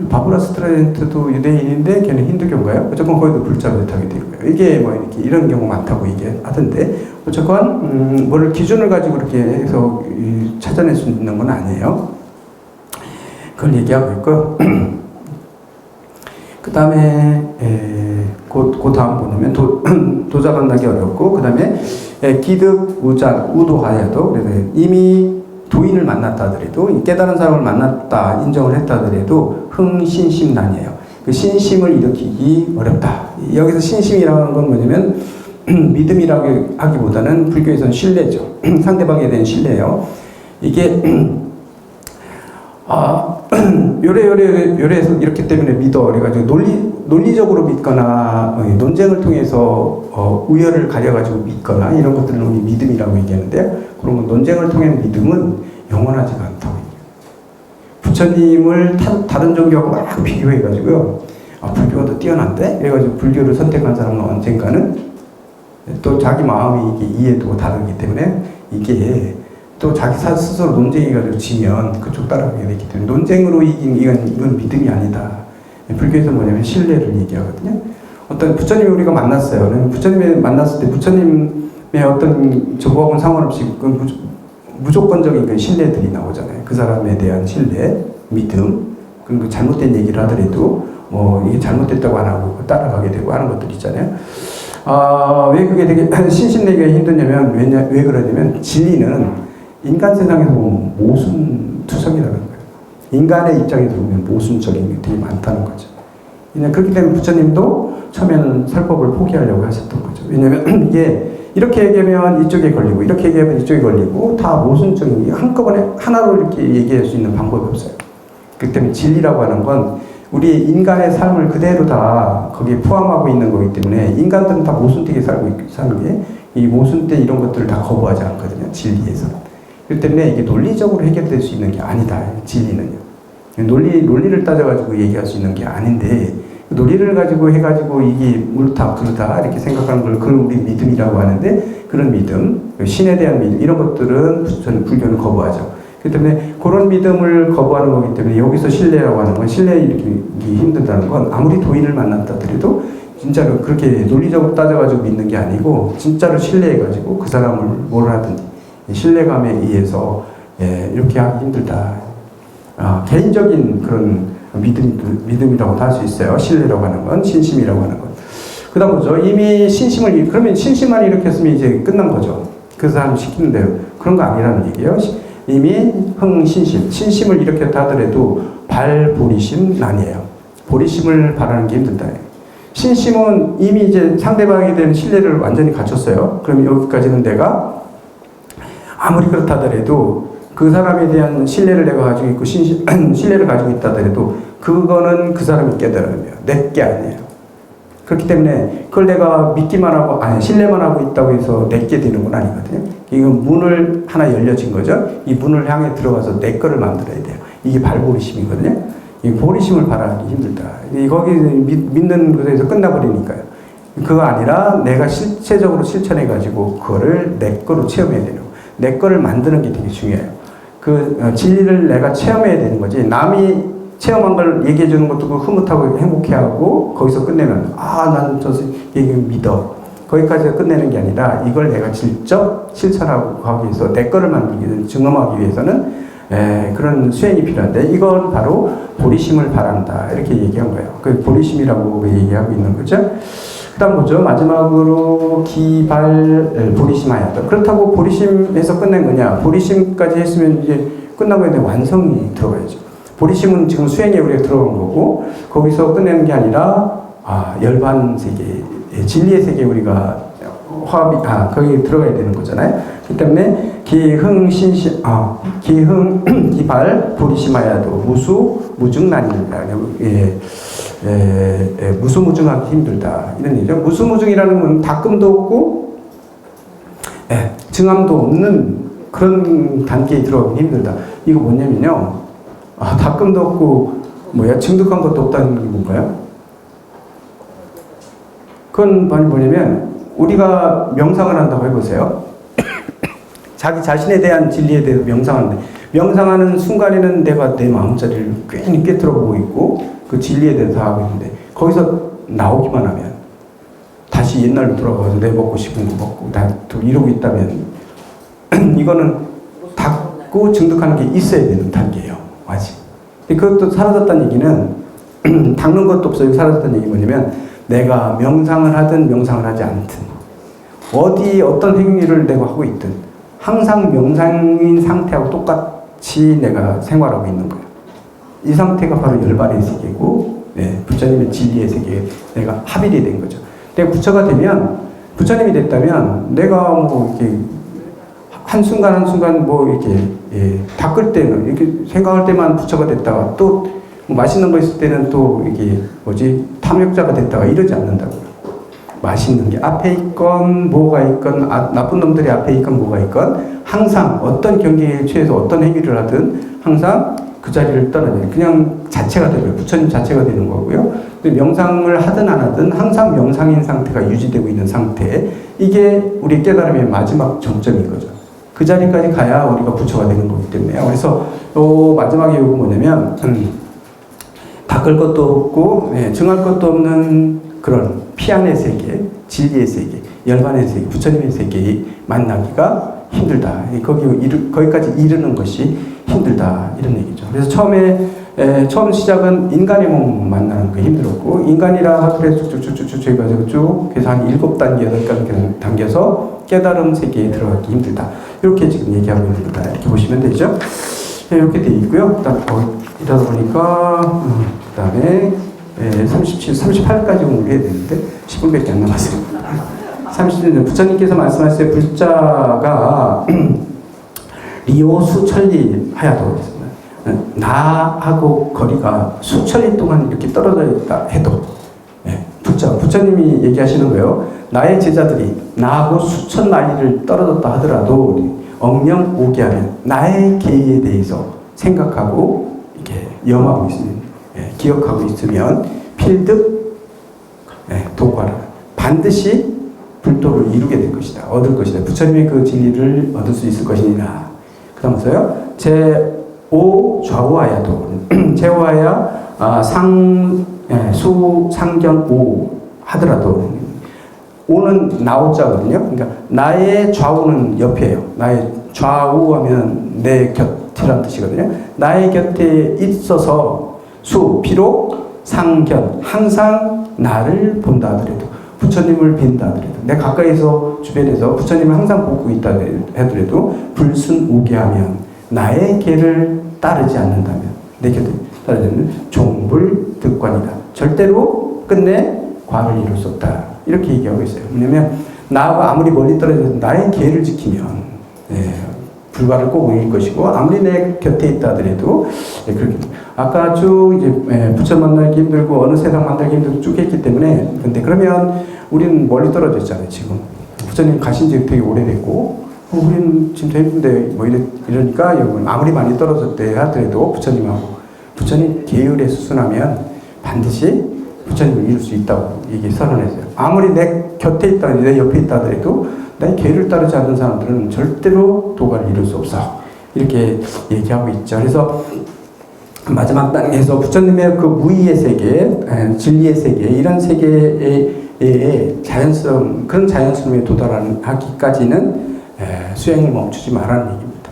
바브라 스트라이던트도 유대인인데 걔는 힌두교인가요? 어쨌건 거기도 불자로 타게 되고요. 이게 이렇게 이런 경우 많다고 얘기하던데 어쨌건 뭐를 기준을 가지고 이렇게 해서 찾아낼 수 있는 건 아니에요. 그걸 얘기하고 있고요. 그 다음에 그 다음 보면 도자 만나기 어렵고 그 다음에 기득 우도하여도 이미 도인을 만났다 하더라도 깨달은 사람을 만났다 인정을 했다 하더라도 흥신심난이에요. 그 신심을 일으키기 어렵다. 여기서 신심이라는 건 뭐냐면 믿음이라고 하기보다는 불교에서는 신뢰죠. 상대방에 대한 신뢰예요. 이게 요래에서 이렇기 때문에 믿어. 그래가지고 논리적으로 믿거나 논쟁을 통해서 우열을 가려가지고 믿거나 이런 것들은 우리 믿음이라고 얘기하는데 그러면 논쟁을 통한 믿음은 영원하지가 않다고 얘기해요. 부처님을 다른 종교하고 막 비교해가지고요. 불교가 더 뛰어난데? 그래가지고 불교를 선택한 사람은 언젠가는 또 자기 마음이 이게 이해도가 다르기 때문에 이게 또 자기 스스로 논쟁해가지고 지면 그쪽 따라가게 되기 때문에 논쟁으로 이긴 이건 믿음이 아니다. 불교에서 뭐냐면 신뢰를 얘기하거든요. 어떤 부처님을 우리가 만났어요. 부처님을 만났을 때 부처님의 어떤 저거하고는 상관없이 무조건적인 그 신뢰들이 나오잖아요. 그 사람에 대한 신뢰, 믿음, 그리고 잘못된 얘기를 하더라도 이게 잘못됐다고 안 하고 따라가게 되고 하는 것들 있잖아요. 왜 그게 되게 신신내기가 힘드냐면 왜 그러냐면 진리는 인간 세상에서 보면 모순투성이라는 거예요. 인간의 입장에서 보면 모순적인 게 되게 많다는 거죠. 그냥 그렇기 때문에 부처님도 처음에는 설법을 포기하려고 하셨던 거죠. 왜냐하면 이게 이렇게 얘기하면 이쪽에 걸리고 이렇게 얘기하면 이쪽에 걸리고 다 모순적인 게 한꺼번에 하나로 이렇게 얘기할 수 있는 방법이 없어요. 그렇기 때문에 진리라고 하는 건 우리 인간의 삶을 그대로 다 거기에 포함하고 있는 거기 때문에 인간들은 다 모순되게 사는 게 이 모순된 이런 것들을 다 거부하지 않거든요. 진리에서. 그렇기 때문에 이게 논리적으로 해결될 수 있는 게 아니다. 진리는요. 논리를 따져가지고 얘기할 수 있는 게 아닌데 논리를 가지고 해가지고 이게 옳다 그르다 이렇게 생각하는 걸 그걸 우리 믿음이라고 하는데 그런 믿음, 신에 대한 믿음 이런 것들은 불교는 거부하죠. 그렇기 때문에 그런 믿음을 거부하는 거기 때문에 여기서 신뢰라고 하는 건 신뢰 일으키기 힘들다는 건 아무리 도인을 만났다 하더라도 진짜로 그렇게 논리적으로 따져가지고 믿는 게 아니고 진짜로 신뢰해가지고 그 사람을 뭘 하든 신뢰감에 의해서 이렇게 하기 힘들다. 개인적인 그런 믿음이라고도 할 수 있어요. 신뢰라고 하는 건, 신심이라고 하는 건. 그 다음 뭐죠? 이미 그러면 신심만 일으켰으면 이제 끝난 거죠. 그 사람 시키는 대로. 그런 거 아니라는 얘기예요. 이미 신심을 일으켰다 하더라도 발보리심 아니에요. 보리심을 바라는 게 힘들다. 신심은 이미 이제 상대방에 대한 신뢰를 완전히 갖췄어요. 그럼 여기까지는 내가 아무리 그렇다 하더라도 그 사람에 대한 신뢰를 내가 가지고 있고 신뢰를 가지고 있다 하더라도 그거는 그 사람이 깨달아야 돼요. 내 게 아니에요. 그렇기 때문에 그걸 내가 믿기만 하고 신뢰만 하고 있다고 해서 내게 되는 건 아니거든요. 이건 문을 하나 열려진 거죠. 이 문을 향해 들어가서 내 거를 만들어야 돼요. 이게 발보리심이거든요. 이 보리심을 바라기 힘들다. 거기 믿는 것에서 끝나버리니까요. 그거 아니라 내가 실체적으로 실천해가지고 그거를 내 거로 체험해야 되는 거예요. 내 거를 만드는 게 되게 중요해요. 그 진리를 내가 체험해야 되는 거지. 남이 체험한 걸 얘기해 주는 것도 흐뭇하고 행복해하고 거기서 끝내면 나는 저 얘기 믿어. 거기까지 끝내는 게 아니라 이걸 내가 직접 실천하고 가기 위해서 내 거를 만들기 위해서 증험하기 위해서는 그런 수행이 필요한데 이건 바로 보리심을 바란다 이렇게 얘기한 거예요. 그 보리심이라고 얘기하고 있는 거죠. 그다음 뭐죠? 마지막으로 기발 보리심하였다. 그렇다고 보리심에서 끝낸 거냐? 보리심까지 했으면 이제 끝나고 있는데 완성이 들어가야죠. 보리심은 지금 수행에 우리가 들어간 거고 거기서 끝내는 게 아니라 열반 세계, 진리의 세계에 우리가 거기 들어가야 되는 거잖아요. 그 때문에 기발 보리심하야도 무수무증난이다. 무수무증하기 힘들다. 이런 얘기죠. 무수무증이라는 건 닦음도 없고, 증함도 없는 그런 단계에 들어가기 힘들다. 이거 뭐냐면요. 닦음도 없고, 증득한 것도 없다는 게 뭔가요? 그건 뭐냐면, 우리가 명상을 한다고 해보세요. 자기 자신에 대한 진리에 대해서 명상하는데, 명상하는 순간에는 내가 내 마음자리를 괜히 꿰뚫어 보고 있고, 그 진리에 대해서 하고 있는데, 거기서 나오기만 하면, 다시 옛날로 돌아가서 내 먹고 싶은 거 먹고, 이러고 있다면, 이거는 닦고 증득하는 게 있어야 되는 단계예요. 아직. 그것도 사라졌다는 얘기는, 닦는 것도 없어요. 사라졌다는 얘기 뭐냐면, 내가 명상을 하든 명상을 하지 않든, 어떤 행위를 내가 하고 있든, 항상 명상인 상태하고 똑같이 내가 생활하고 있는 거예요. 이 상태가 바로 열반의 세계고, 부처님의 진리의 세계에 내가 합일이 된 거죠. 내가 부처가 되면, 부처님이 됐다면, 내가 이렇게, 한순간 한순간 이렇게, 닦을 때는, 이렇게 생각할 때만 부처가 됐다가, 또, 맛있는 거 있을 때는 또, 이게, 탐욕자가 됐다가 이러지 않는다고요. 맛있는 게 앞에 있건, 뭐가 있건, 나쁜 놈들이 앞에 있건, 뭐가 있건, 항상 어떤 경계에 취해서 어떤 행위를 하든, 항상 그 자리를 떠나요. 그냥 자체가 되고요. 부처님 자체가 되는 거고요. 근데 명상을 하든 안 하든 항상 명상인 상태가 유지되고 있는 상태. 이게 우리 깨달음의 마지막 정점인 거죠. 그 자리까지 가야 우리가 부처가 되는 거기 때문에요. 그래서 마지막에 이거 뭐냐면 닦을 것도 없고 증할 것도 없는 그런 피안의 세계, 진리의 세계, 열반의 세계, 부처님의 세계에 만나기가 힘들다. 거기까지 이르는 것이 힘들다. 이런 얘기죠. 그래서 처음 시작은 인간의 몸 만나는 게 힘들었고, 인간이라 하더라도 쭉쭉쭉쭉 해가지고 쭉, 그래서 한 7단계, 8단계 당겨서 깨달음 세계에 들어가기 힘들다. 이렇게 지금 얘기하고 있는 거다. 이렇게 보시면 되죠. 이렇게 돼 있고요. 이러다 보니까, 그 다음에 38까지 공부를 해야 되는데, 10분밖에 안 남았어요. 30년 부처님께서 말씀하실 불자가 리오 수천리 하야도 나하고 거리가 수천리 동안 이렇게 떨어져 있다 해도 부처님이 얘기하시는 거예요. 나의 제자들이 나하고 수천 마일을 떨어졌다 하더라도 억령 오기하면 나의 계에 대해서 생각하고 이렇게 염하고 있으면 기억하고 있으면 필득 도과를 반드시 불도를 이루게 될 것이다. 얻을 것이다. 부처님의 그 진리를 얻을 수 있을 것이니라. 그 다음서요. 제5 좌우하야도. 제5하야 수, 상견, 오 하더라도 오는 나오자거든요. 그러니까 나의 좌우는 옆이에요. 나의 좌우하면 내 곁이라는 뜻이거든요. 나의 곁에 있어서 비록 상견, 항상 나를 본다 하더라도, 부처님을 빈다 하더라도, 내 가까이서 주변에서 부처님을 항상 보고 있다 하더라도 불순오게 하면, 나의 길을 따르지 않는다면, 내 곁을 따르지 않는 종불득관이다. 절대로 끝내 과를 이룰 수 없다. 이렇게 얘기하고 있어요. 왜냐면 나와 아무리 멀리 떨어져도 나의 계를 지키면 불과를 꼭 이길 것이고, 아무리 내 곁에 있다 하더라도 그렇게 아까 쭉 이제 부처 만나기 힘들고 어느 세상 만나기 힘들고 쭉 했기 때문에, 근데 그러면 우리는 멀리 떨어져 있잖아요. 지금 부처님 가신 지 되게 오래됐고 우리는 지금 힘든데 뭐 이러니까 여러분 아무리 많이 떨어졌대 하더라도 부처님 계율에 수순하면 반드시 부처님을 이룰 수 있다고 얘기 선언했어요. 아무리 내 곁에 있다, 내 옆에 있다 하더라도 내 계를 따르지 않는 사람들은 절대로 도가를 이룰 수 없어. 이렇게 얘기하고 있죠. 그래서 마지막 단계에서 부처님의 그 무의의 세계, 진리의 세계, 이런 세계의 자연스러움, 그런 자연스러움에 도달하기까지는 수행을 멈추지 말라는 얘기입니다.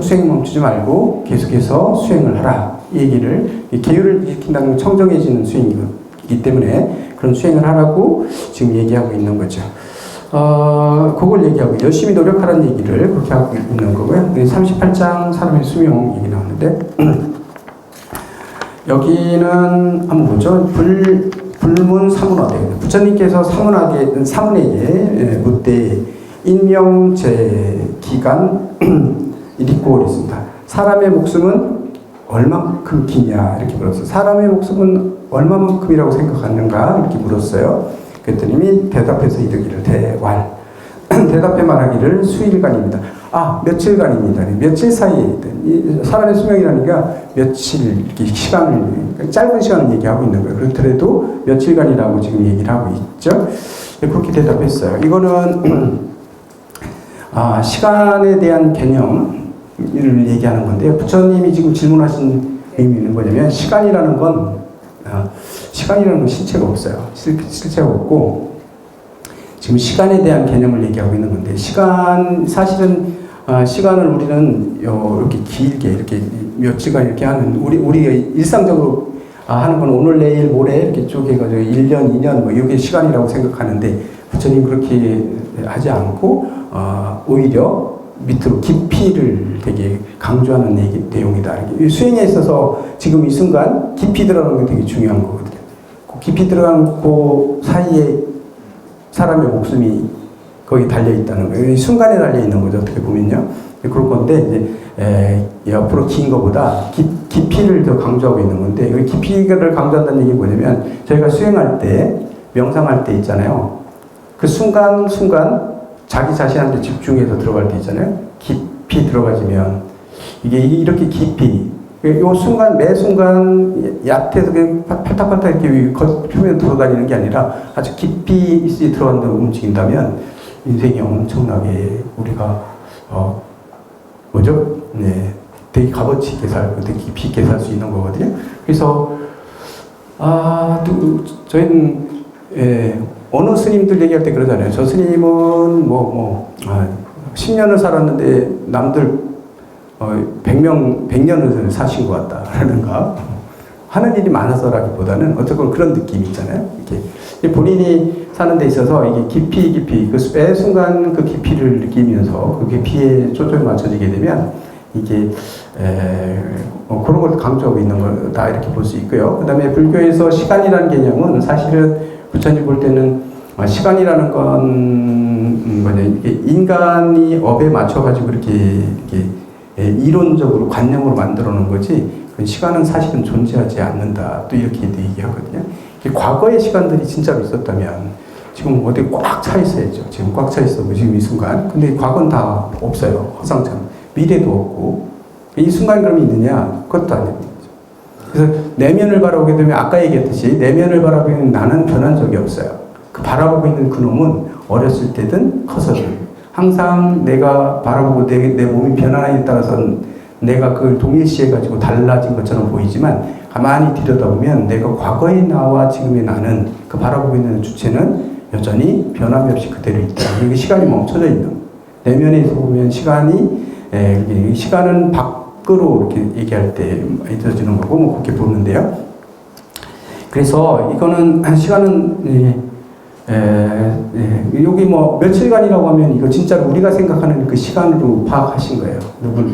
수행을 멈추지 말고 계속해서 수행을 하라. 이 얘기를, 계율을 지킨다는 건 청정해지는 수행이기 때문에 그런 수행을 하라고 지금 얘기하고 있는 거죠. 그걸 얘기하고 열심히 노력하라는 얘기를 그렇게 하고 있는 거고요. 38장 사람의 수명 얘기 나오는데 여기는 한번 보죠. 불문 사문화대. 부처님께서 사문에게 묻되 인명제 기간 읽고 있습니다. 사람의 목숨은 얼마만큼 기냐 이렇게 물었어요. 사람의 목숨은 얼마만큼이라고 생각하는가 이렇게 물었어요. 그랬더니 대답해서 이르기를 대왈 대답해 말하기를 수일간입니다. 며칠간입니다. 며칠 사이에 사람의 수명이라니까 며칠 이렇게 시간을 짧은 시간을 얘기하고 있는 거예요. 그렇더라도 며칠간이라고 지금 얘기를 하고 있죠. 그렇게 대답했어요. 이거는 시간에 대한 개념을 얘기하는 건데요. 부처님이 지금 질문하신 의미는 뭐냐면 시간이라는 건 실체가 없어요. 실체가 없고 지금 시간에 대한 개념을 얘기하고 있는 건데 사실은 시간을 우리는 이렇게 길게 이렇게 며칠간 이렇게 하는 우리가 일상적으로 하는 건 오늘 내일 모레 이렇게 쭉 해가지고 1년 2년 뭐 이게 시간이라고 생각하는데 부처님 그렇게 하지 않고 오히려 밑으로 깊이를 되게 강조하는 내용이다. 수행에 있어서 지금 이 순간 깊이 들어가는 게 되게 중요한 거거든요. 깊이 들어간 그 사이에 사람의 목숨이 거기 달려있다는 거예요. 이 순간에 달려있는 거죠. 어떻게 보면요. 그럴 건데, 이제, 옆으로 긴 것보다 깊이를 더 강조하고 있는 건데, 그 깊이를 강조한다는 얘기 뭐냐면, 저희가 수행할 때, 명상할 때 있잖아요. 그 순간, 자기 자신한테 집중해서 들어갈 때 있잖아요. 깊이 들어가지면, 이게 이렇게 깊이, 요 순간, 매 순간, 얕아서 그냥 팔딱팔딱 이렇게 표면에 돌아다니는 게 아니라 아주 깊이 들어간다고 움직인다면 인생이 엄청나게 우리가, 되게 값어치 있게 살고 되게 깊이 있게 살 수 있는 거거든요. 그래서, 저희는, 어느 스님들 얘기할 때 그러잖아요. 저 스님은 10년을 살았는데 남들 100년을 사신 것 같다라는가 하는 일이 많아서라기보다는 어쨌건 그런 느낌이 있잖아요. 이렇게 본인이 사는 데 있어서 이게 깊이 그 매 순간 그 깊이를 느끼면서 그 깊이에 초점이 맞춰지게 되면 이게 그런 걸 강조하고 있는 거다 이렇게 볼 수 있고요. 그 다음에 불교에서 시간이라는 개념은 사실은 부처님 볼 때는 시간이라는 건 이게 인간이 업에 맞춰가지고 이렇게 이론적으로 관념으로 만들어 놓은 거지 시간은 사실은 존재하지 않는다. 또 이렇게 얘기하거든요. 과거의 시간들이 진짜로 있었다면 지금 어디 꽉 차 있어야죠. 지금 꽉 차 있어. 지금 이 순간. 근데 과거는 다 없어요. 허상처럼. 미래도 없고. 이 순간이 그럼 있느냐? 그것도 아닙니다. 그래서 내면을 바라보게 되면 아까 얘기했듯이 내면을 바라보면 나는 변한 적이 없어요. 그 바라보고 있는 그놈은 어렸을 때든 커서든 항상 내가 바라보고 내 몸이 변화에 따라서 내가 그걸 동일시해가지고 달라진 것처럼 보이지만 가만히 들여다보면 내가 과거의 나와 지금의 나는 그 바라보고 있는 주체는 여전히 변함이 없이 그대로 있다. 이게 시간이 멈춰져 있는 내면에서 보면 시간은 밖으로 이렇게 얘기할 때 잊어지는 거고 뭐 그렇게 보는데요. 그래서 이거는 시간은 여기 뭐 며칠간이라고 하면 이거 진짜로 우리가 생각하는 그 시간으로 파악하신 거예요.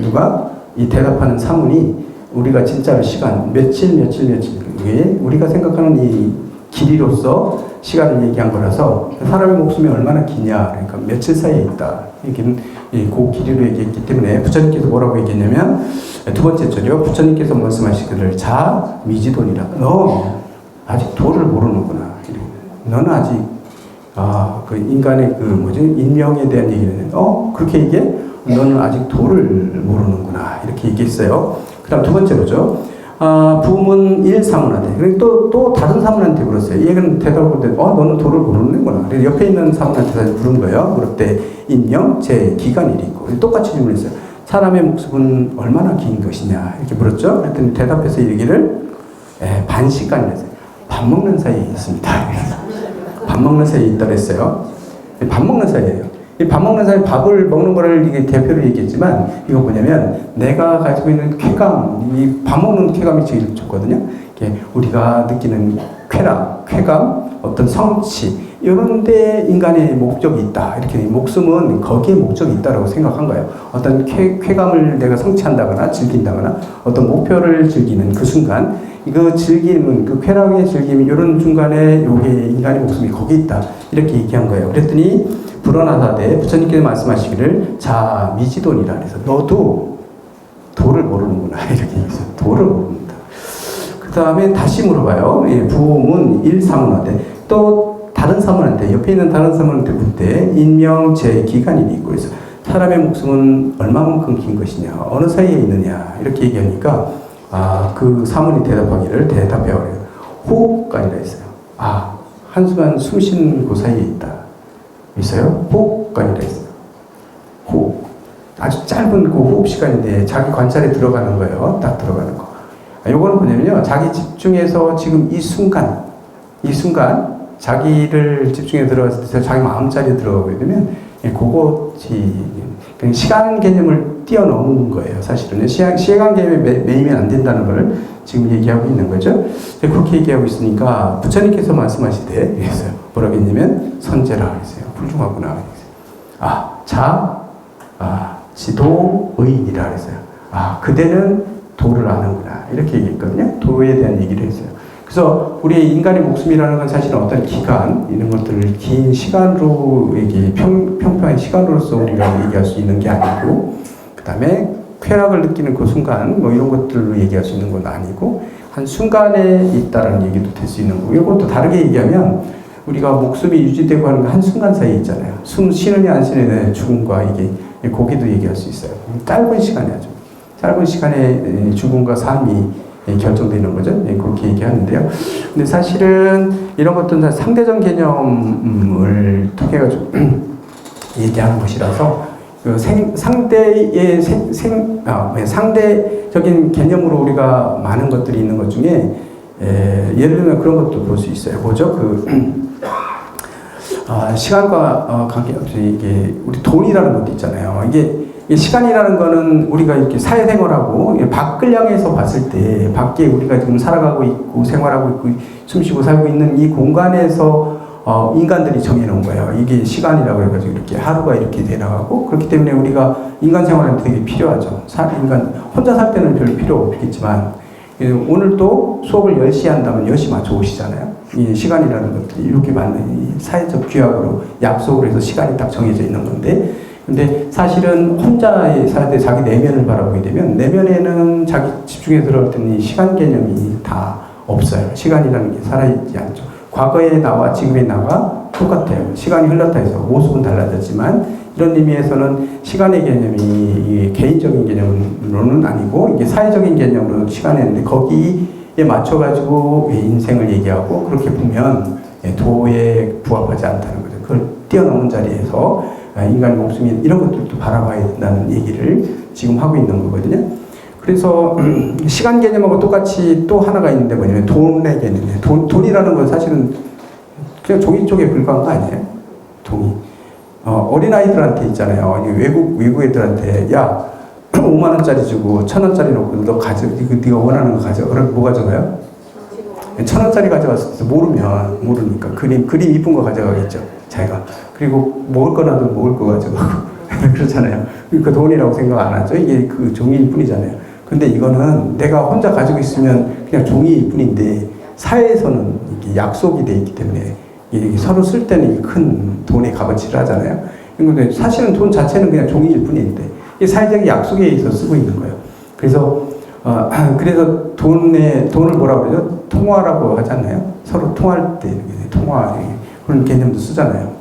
누가 이 대답하는 사문이 우리가 진짜로 시간 며칠 이게 우리가 생각하는 이 길이로서 시간을 얘기한 거라서 사람의 목숨이 얼마나 기냐 그러니까 며칠 사이에 있다 얘기는 그 길이로 얘기했기 때문에 부처님께서 뭐라고 얘기했냐면 두 번째 절이요. 부처님께서 말씀하시기를 자 미지돈이라 너 아직 도를 모르는구나. 너는 아직 그 인간의 인명에 대한 얘기를 그렇게 얘기해? 너는 아직 도를 모르는구나. 이렇게 얘기했어요. 그 다음 두 번째로죠. 부문 일사문한테. 또 다른 사문한테 물었어요. 얘는 대답을 할 때, 너는 도를 모르는구나. 그래서 옆에 있는 사문한테 물은 거예요. 그럴 때, 인명, 제, 기간일이 있고. 똑같이 질문했어요. 사람의 목숨은 얼마나 긴 것이냐. 이렇게 물었죠. 그랬더니 대답해서 얘기를, 반시간이랬어요. 밥 먹는 사이에 있습니다. 밥 먹는 사이에 있다고 했어요. 밥 먹는 사이에요. 이 밥 먹는 사이에 밥을 먹는 거를 이게 대표로 얘기했지만, 이거 뭐냐면, 내가 가지고 있는 쾌감, 이 밥 먹는 쾌감이 제일 좋거든요. 우리가 느끼는 쾌감, 어떤 성취, 이런 데 인간의 목적이 있다. 이렇게 목숨은 거기에 목적이 있다라고 생각한 거예요. 어떤 쾌감을 내가 성취한다거나 즐긴다거나 어떤 목표를 즐기는 그 순간, 이거 즐기는 그 쾌락의 즐김 이런 중간에 요게 인간의 목숨이 거기 있다. 이렇게 얘기한 거예요. 그랬더니 불어나사대 부처님께서 말씀하시기를 자 미지돈이라 그래서 너도 도를 모르는구나. 이렇게 얘기했어요. 도를 모른다. 그 다음에 다시 물어봐요. 부문 일사문한테 또 다른 사문한테 옆에 있는 다른 사문한테 물 때 인명 제 기간이 있고 그래서 사람의 목숨은 얼마만큼 긴 것이냐 어느 사이에 있느냐 이렇게 얘기하니까 그 사문이 대답해요. 호흡간이라 했어요. 한순간 숨 쉬는 그 사이에 있어요. 호흡간이라 했어요. 호흡. 아주 짧은 그 호흡 시간인데 자기 관찰에 들어가는 거예요. 딱 들어가는 거. 요거는 뭐냐면요. 자기 집중해서 지금 이 순간 자기를 집중해 들어갔을 때 자기 마음자리에 들어가게 되면 그것이 시간 개념을 뛰어넘는 거예요. 사실은 시간 개념에 매이면 안 된다는 걸 지금 얘기하고 있는 거죠. 그렇게 얘기하고 있으니까 부처님께서 말씀하시되 뭐라고 했냐면 선제라 그랬어요. 훌륭하구나 그랬어요. 지도의인이라 그랬어요. 그대는 도를 아는구나 이렇게 얘기했거든요. 도에 대한 얘기를 했어요. 그래서 우리 인간의 목숨이라는 건 사실은 어떤 기간 이런 것들을 긴 시간으로 평평한 시간으로서 우리가 얘기할 수 있는 게 아니고 그 다음에 쾌락을 느끼는 그 순간 뭐 이런 것들로 얘기할 수 있는 건 아니고 한 순간에 있다라는 얘기도 될 수 있는 거고 이것도 다르게 얘기하면 우리가 목숨이 유지되고 하는 한 순간 사이에 있잖아요. 숨 쉬느냐 안 쉬느냐의 죽음과 고기도 얘기할 수 있어요. 짧은 시간이죠. 짧은 시간에 죽음과 삶이 결정되는 거죠. 그렇게 얘기하는데요. 근데 사실은 이런 것들은 다 상대적 개념을 통해가지고 얘기하는 것이라서 상대적인 개념으로 우리가 많은 것들이 있는 것 중에 예를 들면 그런 것도 볼 수 있어요. 뭐죠? 시간과 관계없이 우리 돈이라는 것도 있잖아요. 이게 시간이라는 거는 우리가 이렇게 사회생활하고 밖을 향해서 봤을 때 밖에 우리가 지금 살아가고 있고 생활하고 있고 숨쉬고 살고 있는 이 공간에서 인간들이 정해놓은 거예요. 이게 시간이라고 해가지고 이렇게 하루가 이렇게 돼나가고 그렇기 때문에 우리가 인간 생활은 되게 필요하죠. 인간 혼자 살 때는 별로 필요 없겠지만 오늘 또 수업을 10시에 한다면 10시 맞춰 오시잖아요. 이 시간이라는 것들이 이렇게 맞는 이 사회적 규약으로 약속을 해서 시간이 딱 정해져 있는 건데 근데 사실은 혼자 살 때 자기 내면을 바라보게 되면 내면에는 자기 집중해 들어갈 때는 이 시간 개념이 다 없어요. 시간이라는 게 살아있지 않죠. 과거의 나와 지금의 나가 똑같아요. 시간이 흘렀다 해서 모습은 달라졌지만 이런 의미에서는 시간의 개념이 개인적인 개념으로는 아니고 이게 사회적인 개념으로 시간이 있는데 거기에 맞춰가지고 인생을 얘기하고 그렇게 보면 도에 부합하지 않다는 거죠. 그걸 뛰어넘은 자리에서 인간의 목숨이 이런 것들도 바라봐야 된다는 얘기를 지금 하고 있는 거거든요. 그래서 시간 개념하고 똑같이 또 하나가 있는데 뭐냐면 돈의 개념이에요. 돈이라는 건 사실은 그냥 종이 쪽에 불과한 거 아니에요? 돈이. 어린아이들한테 있잖아요. 외국 애들한테 야 5만 원짜리 주고 1,000원짜리 놓고 너 가져. 네가 원하는 거 가져. 그럼 뭐 가져가요? 1,000원짜리 가져갔을 때 모르니까 그림 이쁜 거 가져가겠죠. 자기가. 그리고 먹을 거라도 먹을 거 가져가고 그렇잖아요. 그 돈이라고 생각 안 하죠. 이게 그 종이일 뿐이잖아요. 근데 이거는 내가 혼자 가지고 있으면 그냥 종이일 뿐인데 사회에서는 이게 약속이 돼 있기 때문에 이게 서로 쓸 때는 큰 돈의 값어치를 하잖아요. 근데 사실은 돈 자체는 그냥 종이일 뿐인데 이 사회적인 약속에 의해서 쓰고 있는 거예요. 그래서 돈을 뭐라고 그러죠? 통화라고 하잖아요. 서로 통화할 때 통화 그런 개념도 쓰잖아요.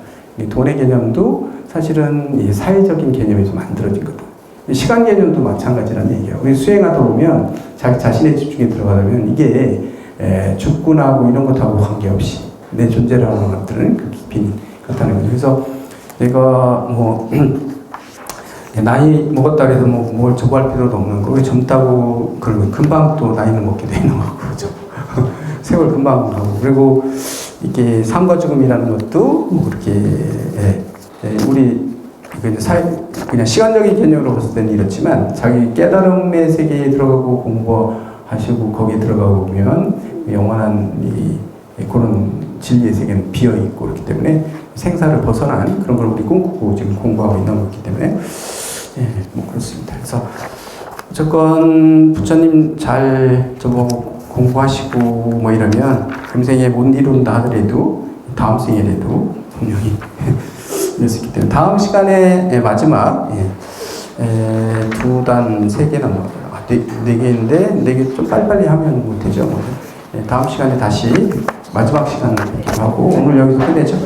이 돈의 개념도 사실은 이 사회적인 개념에서 만들어진 거다. 시간 개념도 마찬가지라는 얘기예요. 우리 수행하다 보면 자기 자신의 집중에 들어가다 보면 이게 죽고나고 이런 것하고 관계없이 내 존재라는 것들은 그 깊이는 그렇다는 거죠. 그래서 내가 뭐 나이 먹었다 그래서 뭘 저거할 필요도 없는 거. 젊다고 그러면 금방 또 나이는 먹게 되는 거고, 그죠? 세월 금방 가고. 그리고 이게 삶과 죽음이라는 것도 뭐 그렇게 우리 그냥 시간적인 개념으로 봤을 때는 이렇지만 자기 깨달음의 세계에 들어가고 공부하시고 거기에 들어가고 보면 영원한 그런 진리의 세계는 비어 있고 그렇기 때문에 생사를 벗어난 그런 걸 우리 꿈꾸고 지금 공부하고 있는 거기 때문에 뭐 그렇습니다. 그래서 어쨌건 부처님 잘 공부하시고 뭐 이러면 금생에 못 이룬다 하더라도 다음 생에라도 분명히 이룰 수 있기 때문에 다음 시간에 마지막 2단 3개 남았어요. 4개인데 4개 좀 빨리빨리 하면 못 되죠. 다음 시간에 다시 마지막 시간을 하고 오늘 여기서 끝내죠.